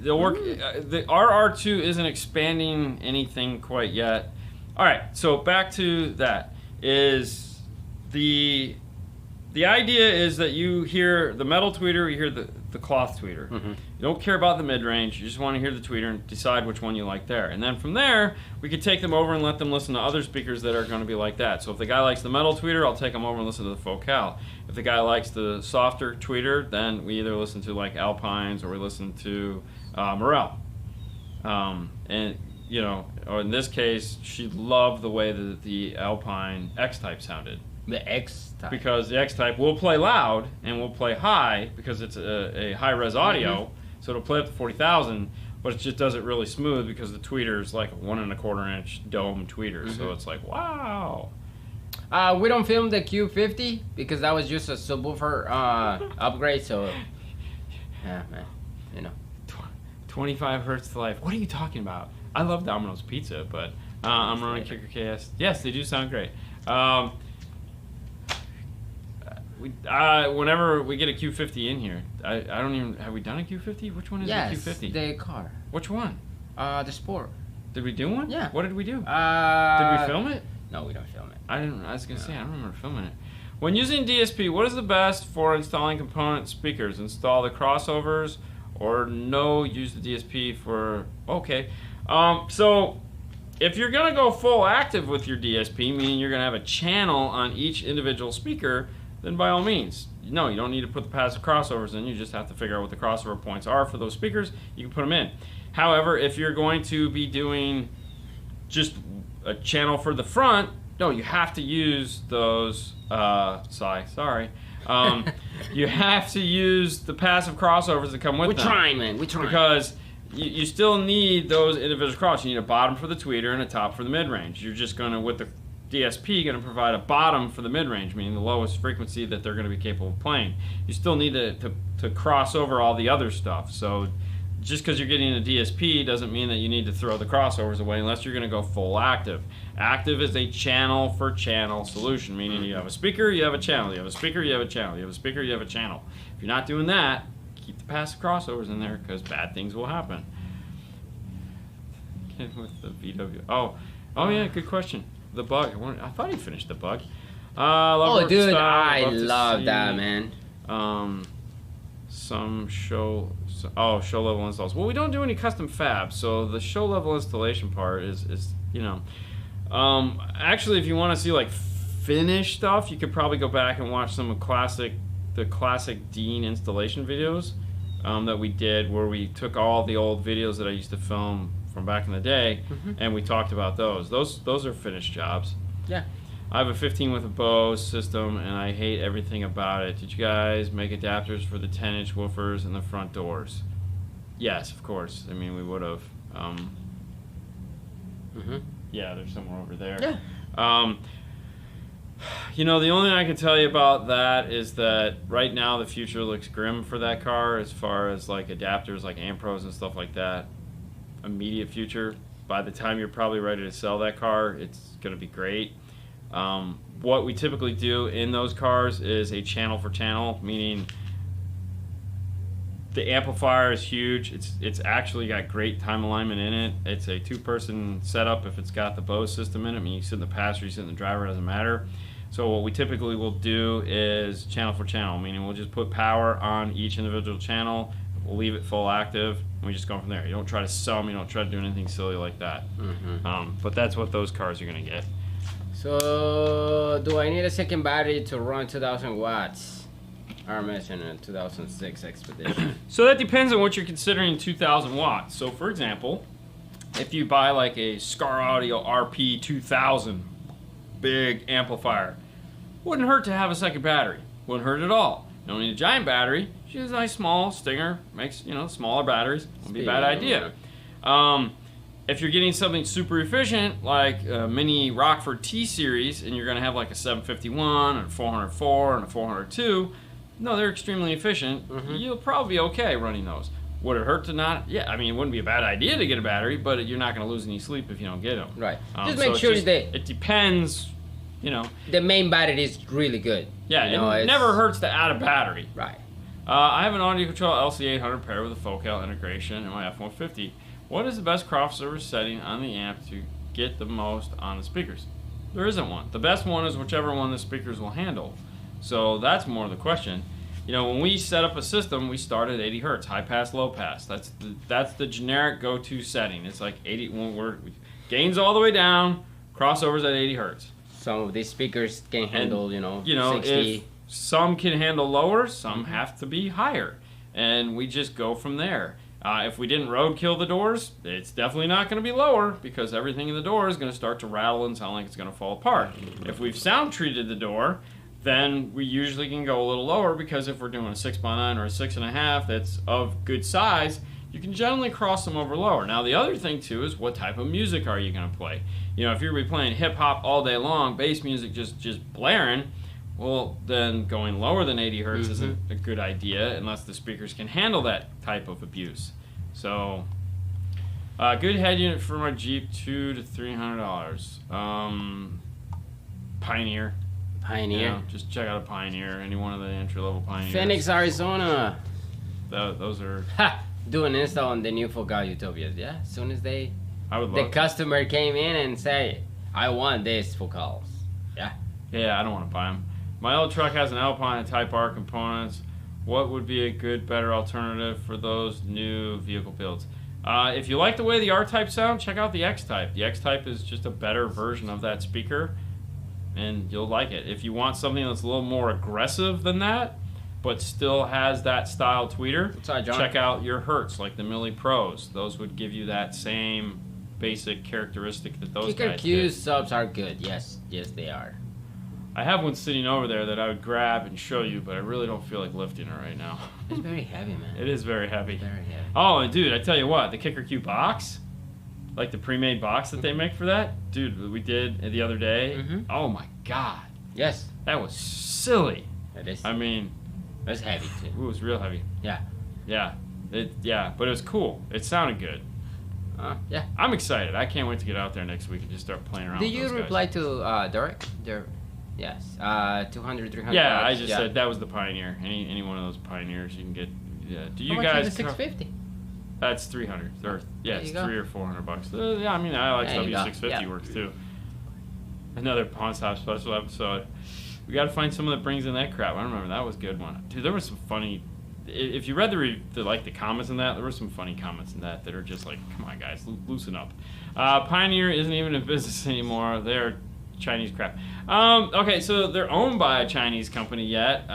They'll work. The RR2 isn't expanding anything quite yet. All right. So back to that. Is the idea is that you hear the metal tweeter, you hear the cloth tweeter. You don't care about the mid-range. You just want to hear the tweeter and decide which one you like there. And then from there, we could take them over and let them listen to other speakers that are going to be like that. So if the guy likes the metal tweeter, I'll take them over and listen to the Focal. If the guy likes the softer tweeter, then we either listen to like Alpines or we listen to Morel. And, you know, or in this case, she loved the way that the Alpine X-Type sounded. The X-Type. Because the X-Type will play loud and will play high because it's a high-res audio, so it'll play up to 40,000, but it just does it really smooth because the tweeter is like a 1 1/4 inch dome tweeter, so it's like, wow. We don't film the Q50 because that was just a subwoofer upgrade, so yeah, man, you know. 25 hertz to life. What are you talking about? I love Domino's Pizza, but I'm running Kicker KS. Yes, they do sound great. Whenever we get a Q50 in here, I don't even, have we done a Q50? Which one is the Q50? The car. Which one? The Sport. Did we do one? Yeah. What did we do? Did we film it? No, we don't film it. I was gonna say I don't remember filming it. When using DSP, what is the best for installing component speakers? Install the crossovers or no? Use the DSP for so if you're gonna go full active with your DSP, meaning you're gonna have a channel on each individual speaker, then by all means, no, you don't need to put the passive crossovers in. You just have to figure out what the crossover points are for those speakers. You can put them in. However, if you're going to be doing just a channel for the front, no, you have to use those. Sorry. You have to use the passive crossovers that come with them. We're trying, man. We're trying. Because you still need those individual crossovers. You need a bottom for the tweeter and a top for the mid-range. You're just going to, with the DSP, going to provide a bottom for the mid-range, meaning the lowest frequency that they're going to be capable of playing. You still need to cross over all the other stuff. So just because you're getting a DSP doesn't mean that you need to throw the crossovers away unless you're going to go full active. Active is a channel for channel solution, meaning you have a speaker, you have a channel, you have a speaker, you have a channel, you have a speaker, you have a channel. If you're not doing that, keep the passive crossovers in there because bad things will happen. With the VW. Oh yeah, good question. The bug. I thought he finished the bug. Dude, I love that, man. Some show level installs. Well, we don't do any custom fabs, so the show level installation part is you know. Actually, if you want to see like finished stuff, you could probably go back and watch some of the classic Dean installation videos that we did, where we took all the old videos that I used to film from back in the day, and we talked about those. Those are finished jobs. Yeah. I have a 15 with a Bose system, and I hate everything about it. Did you guys make adapters for the 10-inch woofers and the front doors? Yes, of course. I mean, we would have. Yeah, they're somewhere over there. Yeah. You know, the only thing I can tell you about that is that right now the future looks grim for that car as far as like adapters, like Ampros and stuff like that. Immediate future. By the time you're probably ready to sell that car, it's going to be great. What we typically do in those cars is a channel for channel, meaning the amplifier is huge. It's actually got great time alignment in it. It's a 2-person setup if it's got the Bose system in it. I mean, you sit in the passenger, you sit in the driver, it doesn't matter. So what we typically will do is channel for channel, meaning we'll just put power on each individual channel. We'll leave it full active, and we just go from there. You don't try to sell them, you don't try to do anything silly like that. But that's what those cars are going to get. So, do I need a second battery to run 2,000 watts? RMS in a 2006 Expedition. So that depends on what you're considering 2,000 watts. So for example, if you buy like a Scar Audio RP 2000 big amplifier, Wouldn't hurt to have a second battery. Wouldn't hurt at all. You don't need a giant battery. Just a nice small Stinger. Makes, smaller batteries. Wouldn't be a bad idea. If you're getting something super efficient, like a mini Rockford T-Series, and you're going to have like a 751 and a 404 and a 402, no, they're extremely efficient. You'll probably be okay running those. Would it hurt to not? Yeah, I mean, it wouldn't be a bad idea to get a battery, but you're not going to lose any sleep if you don't get them. Right. Just make sure it depends, The main battery is really good. Yeah, it never hurts to add a battery. Right. I have an audio control LC800 paired with a Focal integration and my F150. What is the best crossover setting on the amp to get the most on the speakers? There isn't one. The best one is whichever one the speakers will handle. So that's more the question. When we set up a system, we start at 80 hertz, high pass, low pass. That's the generic go-to setting. It's like 80 when gains all the way down, crossovers at 80 hertz. Some of these speakers can handle, 60. If some can handle lower, some have to be higher, and we just go from there. If we didn't roadkill the doors, it's definitely not going to be lower because everything in the door is going to start to rattle and sound like it's going to fall apart. If we've sound treated the door, then we usually can go a little lower because if we're doing a 6x9 or a 6.5 that's of good size, you can generally cross them over lower. Now the other thing too is what type of music are you going to play? If you're going to be playing hip hop all day long, bass music just blaring, well, then going lower than 80 hertz isn't a good idea unless the speakers can handle that type of abuse. So, good head unit for my Jeep, $200 to $300. Pioneer. Just check out a Pioneer, any one of the entry-level Pioneers. Phoenix, Arizona. Those are... Do an install on the new Focal Utopias, yeah? As soon as the customer came in and say, I want these Focals. Yeah. Yeah, I don't want to buy them. My old truck has an Alpine and Type R components. What would be a better alternative for those new vehicle builds? If you like the way the R-Type sound, check out the X-Type. The X-Type is just a better version of that speaker, and you'll like it. If you want something that's a little more aggressive than that, but still has that style tweeter, check out your Hertz, like the Milli Pros. Those would give you that same basic characteristic that those guys Kicker did. subs are good. Yes, they are. I have one sitting over there that I would grab and show you, but I really don't feel like lifting it right now. It's very heavy, man. It is very heavy. Very heavy. Oh, and dude, I tell you what, the Kicker Q box, like the pre-made box that they make for that, dude, we did the other day. Oh my God. Yes. That was silly. It is. I mean, it's heavy too. It was real heavy. Yeah. Yeah, but it was cool. It sounded good. Yeah. I'm excited. I can't wait to get out there next week and just start playing around with those guys. Did you reply to Derek? Yes. 200, 300. Yeah, I just said that was the Pioneer. Any one of those Pioneers you can get. Yeah. Do you guys? The 650. That's 300. Or it's $300 or $400. Yeah, I mean, I like W650 works too. Another Pawn Stop special episode. We got to find someone that brings in that crap. I remember that was a good one. Dude, there was some funny. If you read the comments in that, there were some funny comments in that are just like, come on guys, loosen up. Pioneer isn't even in business anymore. They're Chinese crap. Okay, so they're owned by a Chinese company yet.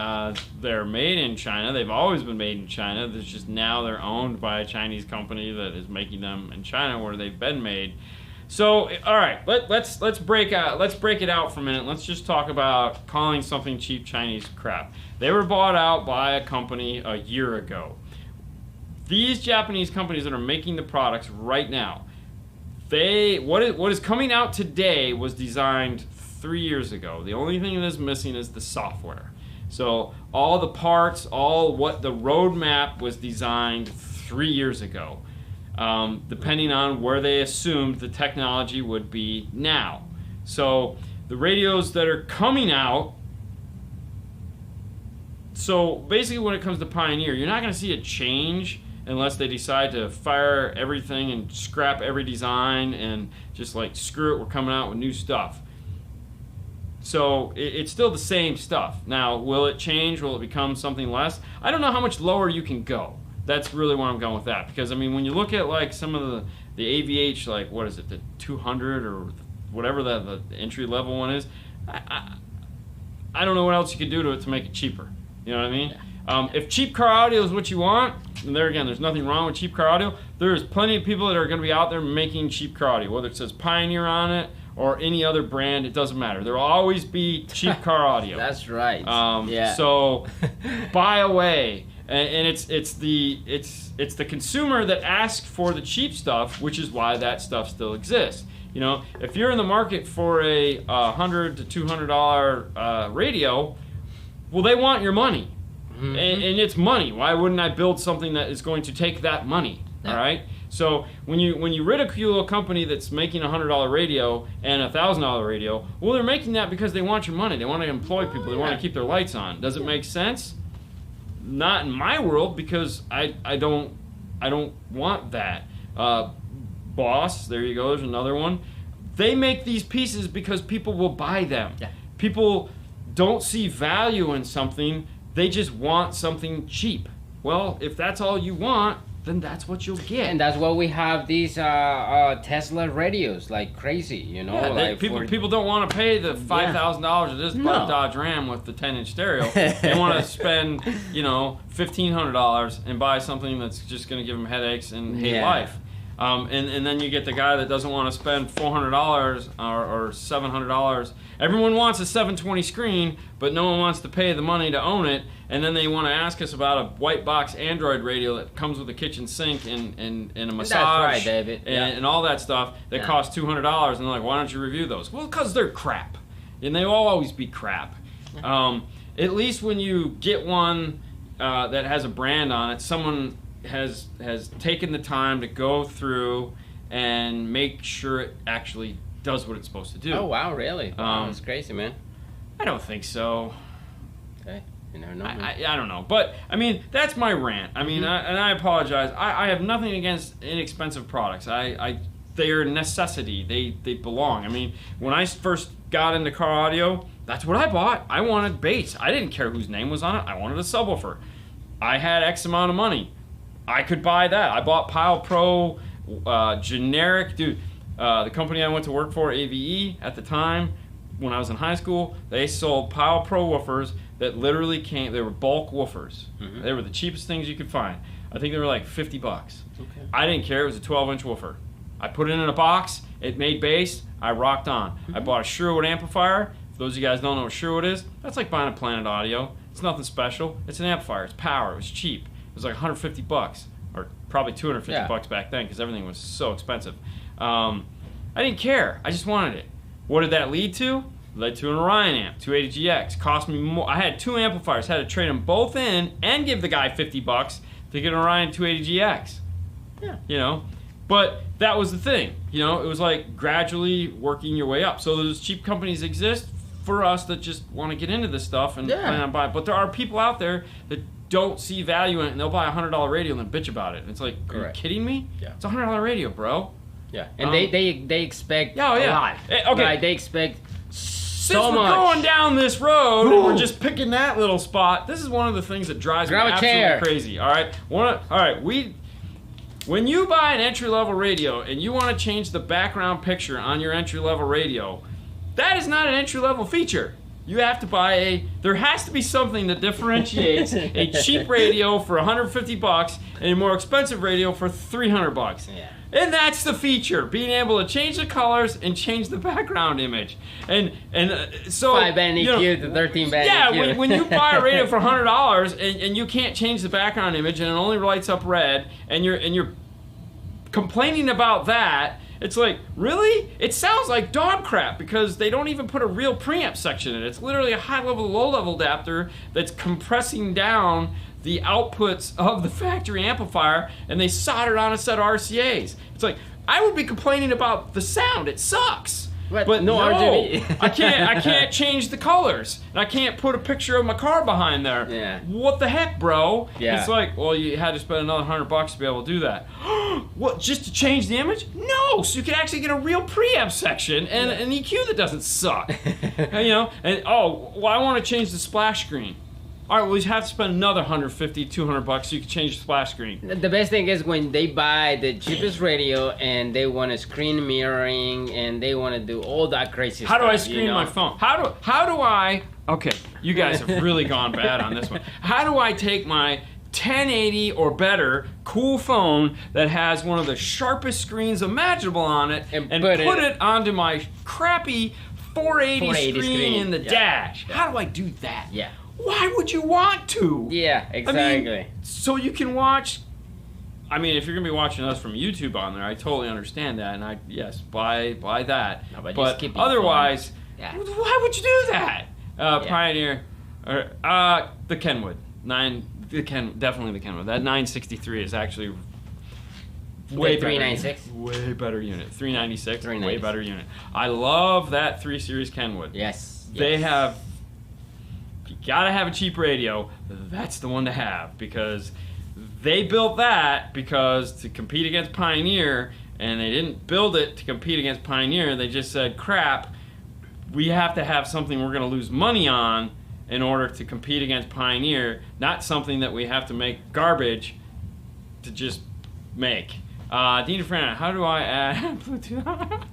They're made in China. They've always been made in China. There's just now they're owned by a Chinese company that is making them in China where they've been made. So, all right, let's break it out for a minute. Let's just talk about calling something cheap Chinese crap. They were bought out by a company a year ago. These Japanese companies that are making the products right now, what is coming out today was designed 3 years ago. The only thing that is missing is the software. So all the parts, what the roadmap was designed 3 years ago. Depending on where they assumed the technology would be now. So the radios that are coming out, so basically when it comes to Pioneer, you're not going to see a change unless they decide to fire everything and scrap every design and just like, screw it, we're coming out with new stuff. So it's still the same stuff. Now, will it change? Will it become something less? I don't know how much lower you can go. That's really where I'm going with that. Because, I mean, when you look at, like, some of the AVH, like, what is it, the 200 or whatever the entry-level one is, I don't know what else you could do to it to make it cheaper. You know what I mean? If cheap car audio is what you want, and there again, there's nothing wrong with cheap car audio, there's plenty of people that are going to be out there making cheap car audio, whether it says Pioneer on it or any other brand. It doesn't matter. There will always be cheap car audio. That's right. So buy away. And it's the consumer that asks for the cheap stuff, which is why that stuff still exists. You know, if you're in the market for a $100 to $200 radio, well, they want your money, and it's money. Why wouldn't I build something that is going to take that money? Yeah. All right. So when you ridicule a company that's making a $100 radio and a $1,000 radio, well, they're making that because they want your money. They want to employ people. They want to keep their lights on. Does it make sense? Not in my world, because I don't want that. Boss, there you go, there's another one. They make these pieces because people will buy them. Yeah. People don't see value in something, they just want something cheap. Well, if that's all you want, then that's what you'll get. And that's why we have these Tesla radios like crazy, you know. Yeah, people don't want to pay the $5,000 of this Dodge Ram with the 10-inch stereo. They want to spend, $1,500 and buy something that's just going to give them headaches and hate life. And then you get the guy that doesn't want to spend $400 or $700. Everyone wants a 720 screen, but no one wants to pay the money to own it. And then they want to ask us about a white box Android radio that comes with a kitchen sink and a massage. That's right, David. And all that stuff that costs $200. And they're like, why don't you review those? Well, because they're crap. And they will always be crap. At least when you get one that has a brand on it, someone has taken the time to go through and make sure it actually does what it's supposed to do. Oh, wow, really? That's crazy, man. I don't think so. Okay. You never know. I don't know. But, I mean, that's my rant. I mean, and I apologize. I have nothing against inexpensive products. They are a necessity. They belong. I mean, when I first got into car audio, that's what I bought. I wanted bass. I didn't care whose name was on it. I wanted a subwoofer. I had X amount of money. I could buy that. I bought Pile Pro generic. Dude, the company I went to work for, AVE, at the time, when I was in high school, they sold Pile Pro woofers that literally came, they were bulk woofers. They were the cheapest things you could find. I think they were like $50. Okay. I didn't care. It was a 12-inch woofer. I put it in a box. It made bass. I rocked on. I bought a Sherwood amplifier. For those of you guys don't know what Sherwood is, that's like buying a Planet Audio. It's nothing special. It's an amplifier. It's power. It was cheap. It was like $150, or probably $250 back then, because everything was so expensive. I didn't care. I just wanted it. What did that lead to? It led to an Orion amp, 280GX. Cost me more. I had two amplifiers. Had to trade them both in and give the guy $50 to get an Orion 280GX. Yeah. But that was the thing. It was like gradually working your way up. So those cheap companies exist for us that just want to get into this stuff and plan on buying. But there are people out there that don't see value in it, and they'll buy a $100 radio and then bitch about it. And it's like, are you kidding me? Yeah. It's a $100 radio, bro. Yeah. And they expect a lot. Okay. Like, they expect Since we're going down this road and we're just picking that little spot, this is one of the things that drives me absolutely crazy. All right. When you buy an entry-level radio and you want to change the background picture on your entry-level radio, that is not an entry-level feature. You have to buy there has to be something that differentiates a cheap radio for $150 and a more expensive radio for $300. Yeah. And that's the feature, being able to change the colors and change the background image. And so 5-band EQ to 13-band EQ. Yeah, when you buy a radio for $100 and you can't change the background image and it only lights up red, and you're complaining about that, it's like, really? It sounds like dog crap because they don't even put a real preamp section in it. It's literally a high-level, low-level adapter that's compressing down the outputs of the factory amplifier, and they soldered on a set of RCAs. It's like, I would be complaining about the sound. It sucks. But no, RGB. I can't change the colors. And I can't put a picture of my car behind there. Yeah. What the heck, bro? Yeah. It's like, well, you had to spend another $100 to be able to do that. What, just to change the image? No, so you can actually get a real preamp section and an EQ that doesn't suck. I want to change the splash screen. All right, well, you have to spend another $150, $200 so you can change the splash screen. The best thing is when they buy the cheapest radio and they want a screen mirroring and they want to do all that crazy stuff. How do I screen my phone? How do I? Okay, you guys have really gone bad on this one. How do I take my 1080 or better cool phone that has one of the sharpest screens imaginable on it and put it onto my crappy 480 screen in the dash. How do I do that? Yeah. Why would you want to? Yeah, exactly. I mean, so you can watch. I mean, if you're gonna be watching us from YouTube on there, I totally understand that, and buy that. No, but but just keep it otherwise, yeah. Why would you do that? Pioneer, or the Kenwood definitely the Kenwood. That 963 is actually way better. 396. Way better unit. 396. 396. Way better unit. I love that 3 Series Kenwood. Yes. They have. You gotta have a cheap radio. That's the one to have because they built that because to compete against Pioneer, and they didn't build it to compete against Pioneer. They just said, crap, we have to have something we're going to lose money on in order to compete against Pioneer, not something that we have to make garbage to just make. Dean and Fernando, how do I add Bluetooth?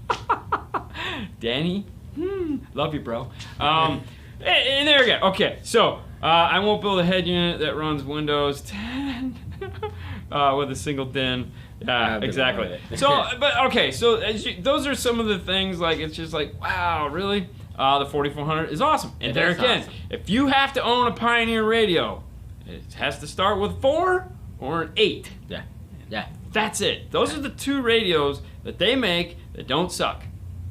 Danny? Love you, bro. And there we go. Okay, so I won't build a head unit that runs Windows 10 with a single DIN. Yeah, exactly. So, but okay, so those are some of the things. Like it's just like, wow, really? The 4400 is awesome. And there again, awesome. If you have to own a Pioneer radio, it has to start with 4 or an 8. Yeah, yeah. That's it. Those are the 2 radios that they make that don't suck.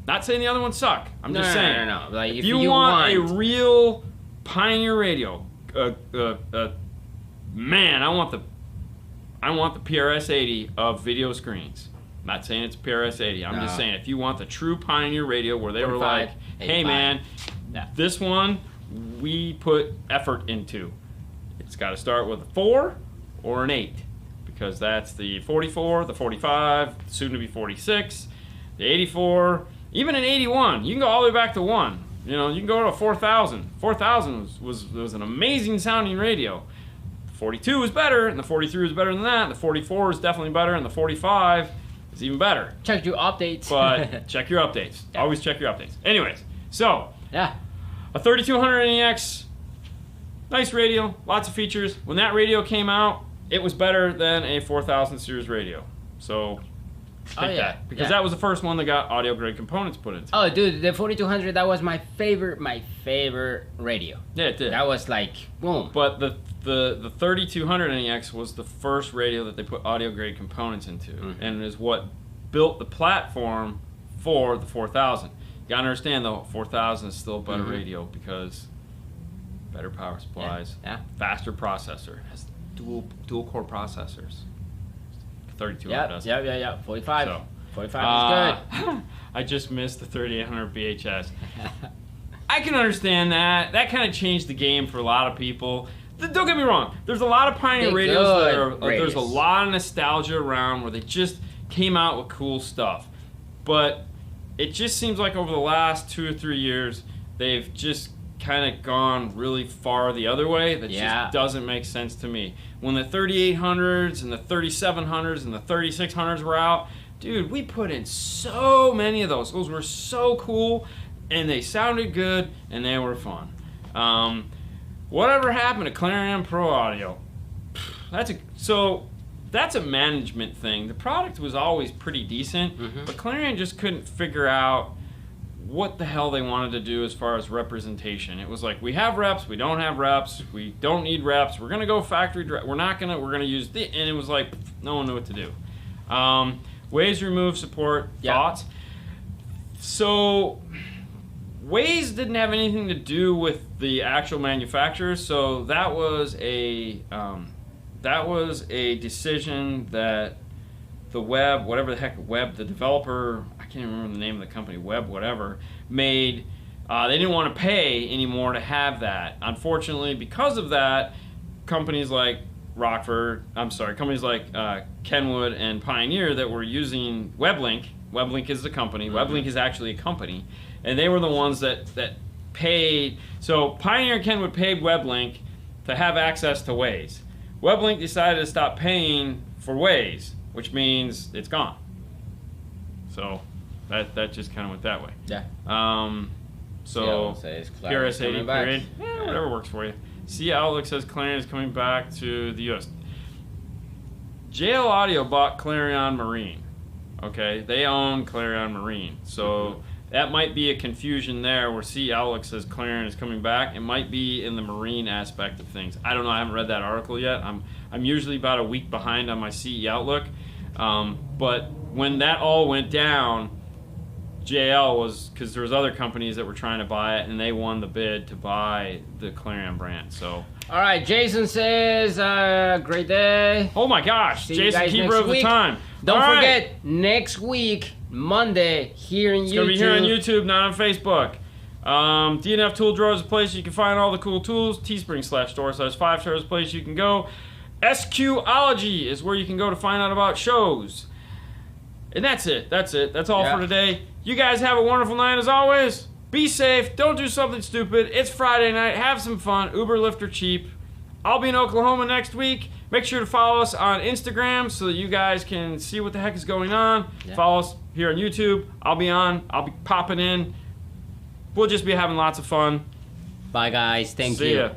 Not saying the other ones suck. I'm just saying. No. Like if you want a real Pioneer radio, man, I want the PRS-80 of video screens. I'm not saying it's PRS-80. I'm just saying if you want the true Pioneer radio where they were like, hey man, this one we put effort into. It's got to start with a 4 or an 8 because that's the 44, the 45, soon to be 46, the 84. Even an 81, you can go all the way back to 1. You know, you can go to a 4000. 4000 was an amazing sounding radio. The 42 was better, and the 43 was better than that. And the 44 is definitely better, and the 45 is even better. Check your updates. But check your updates. Yeah. Always check your updates. Anyways, so yeah, a 3200 NEX, nice radio, lots of features. When that radio came out, it was better than a 4000 series radio. So. That because that was the first one that got audio grade components put into. Oh, dude, the 4200 that was my favorite radio. Yeah, it did. That was like boom. But the 3200 NEX was the first radio that they put audio grade components into, and is what built the platform for the 4000. You gotta understand though, 4000 is still a better radio because better power supplies, faster processor, has dual core processors. 3200 does. Yeah. 45. So, 45 is good. I just missed the 3800 VHS. I can understand that. That kind of changed the game for a lot of people. Don't get me wrong. There's a lot of Pioneer radios that are. There's a lot of nostalgia around where they just came out with cool stuff. But it just seems like over the last 2 or 3 years, they've just kind of gone really far the other way. That just doesn't make sense to me. When the 3800s and the 3700s and the 3600s were out, dude, we put in so many of those. Those were so cool, and they sounded good, and they were fun. Whatever happened to Clarion Pro Audio? That's a management thing. The product was always pretty decent, but Clarion just couldn't figure out what the hell they wanted to do as far as representation. It was like, we have reps, we don't have reps, we don't need reps, we're gonna go factory direct, we're gonna use the, and it was like, no one knew what to do. Waze remove support, thoughts? So, Waze didn't have anything to do with the actual manufacturer, so that was a decision that the the developer, I can't even remember the name of the company, made. They didn't want to pay anymore to have that. Unfortunately, because of that, companies like Kenwood and Pioneer that were using WebLink is the company, WebLink is actually a company, and they were the ones that paid. So Pioneer and Kenwood paid WebLink to have access to Waze. WebLink decided to stop paying for Waze, which means it's gone. So that just kind of went that way. Yeah. So PRS-80 period. Whatever works for you. See, Outlook says Clarion is coming back to the U.S. JL Audio bought Clarion Marine. Okay, they own Clarion Marine, so that might be a confusion there where CE Outlook says Clarion is coming back. It might be in the marine aspect of things. I don't know. I haven't read that article yet. I'm usually about a week behind on my CE Outlook, but when that all went down, JL was, because there was other companies that were trying to buy it, and they won the bid to buy the Clarion brand. So. All right, Jason says, great day. Oh my gosh, See you Jason, guys keeper next of the week. time. Don't All forget, right. next week, Monday, here in It's YouTube. going to be here on YouTube, not on Facebook. DNF Tool Drawer is a place you can find all the cool tools. Teespring/store/5 stars place you can go. SQology is where you can go to find out about shows. And that's it. That's all for today. You guys have a wonderful night as always. Be safe. Don't do something stupid. It's Friday night. Have some fun. Uber, Lyft, or cheap. I'll be in Oklahoma next week. Make sure to follow us on Instagram so that you guys can see what the heck is going on. Yeah. Follow us here on YouTube. I'll be popping in. We'll just be having lots of fun. Bye, guys. Thank See you. ya.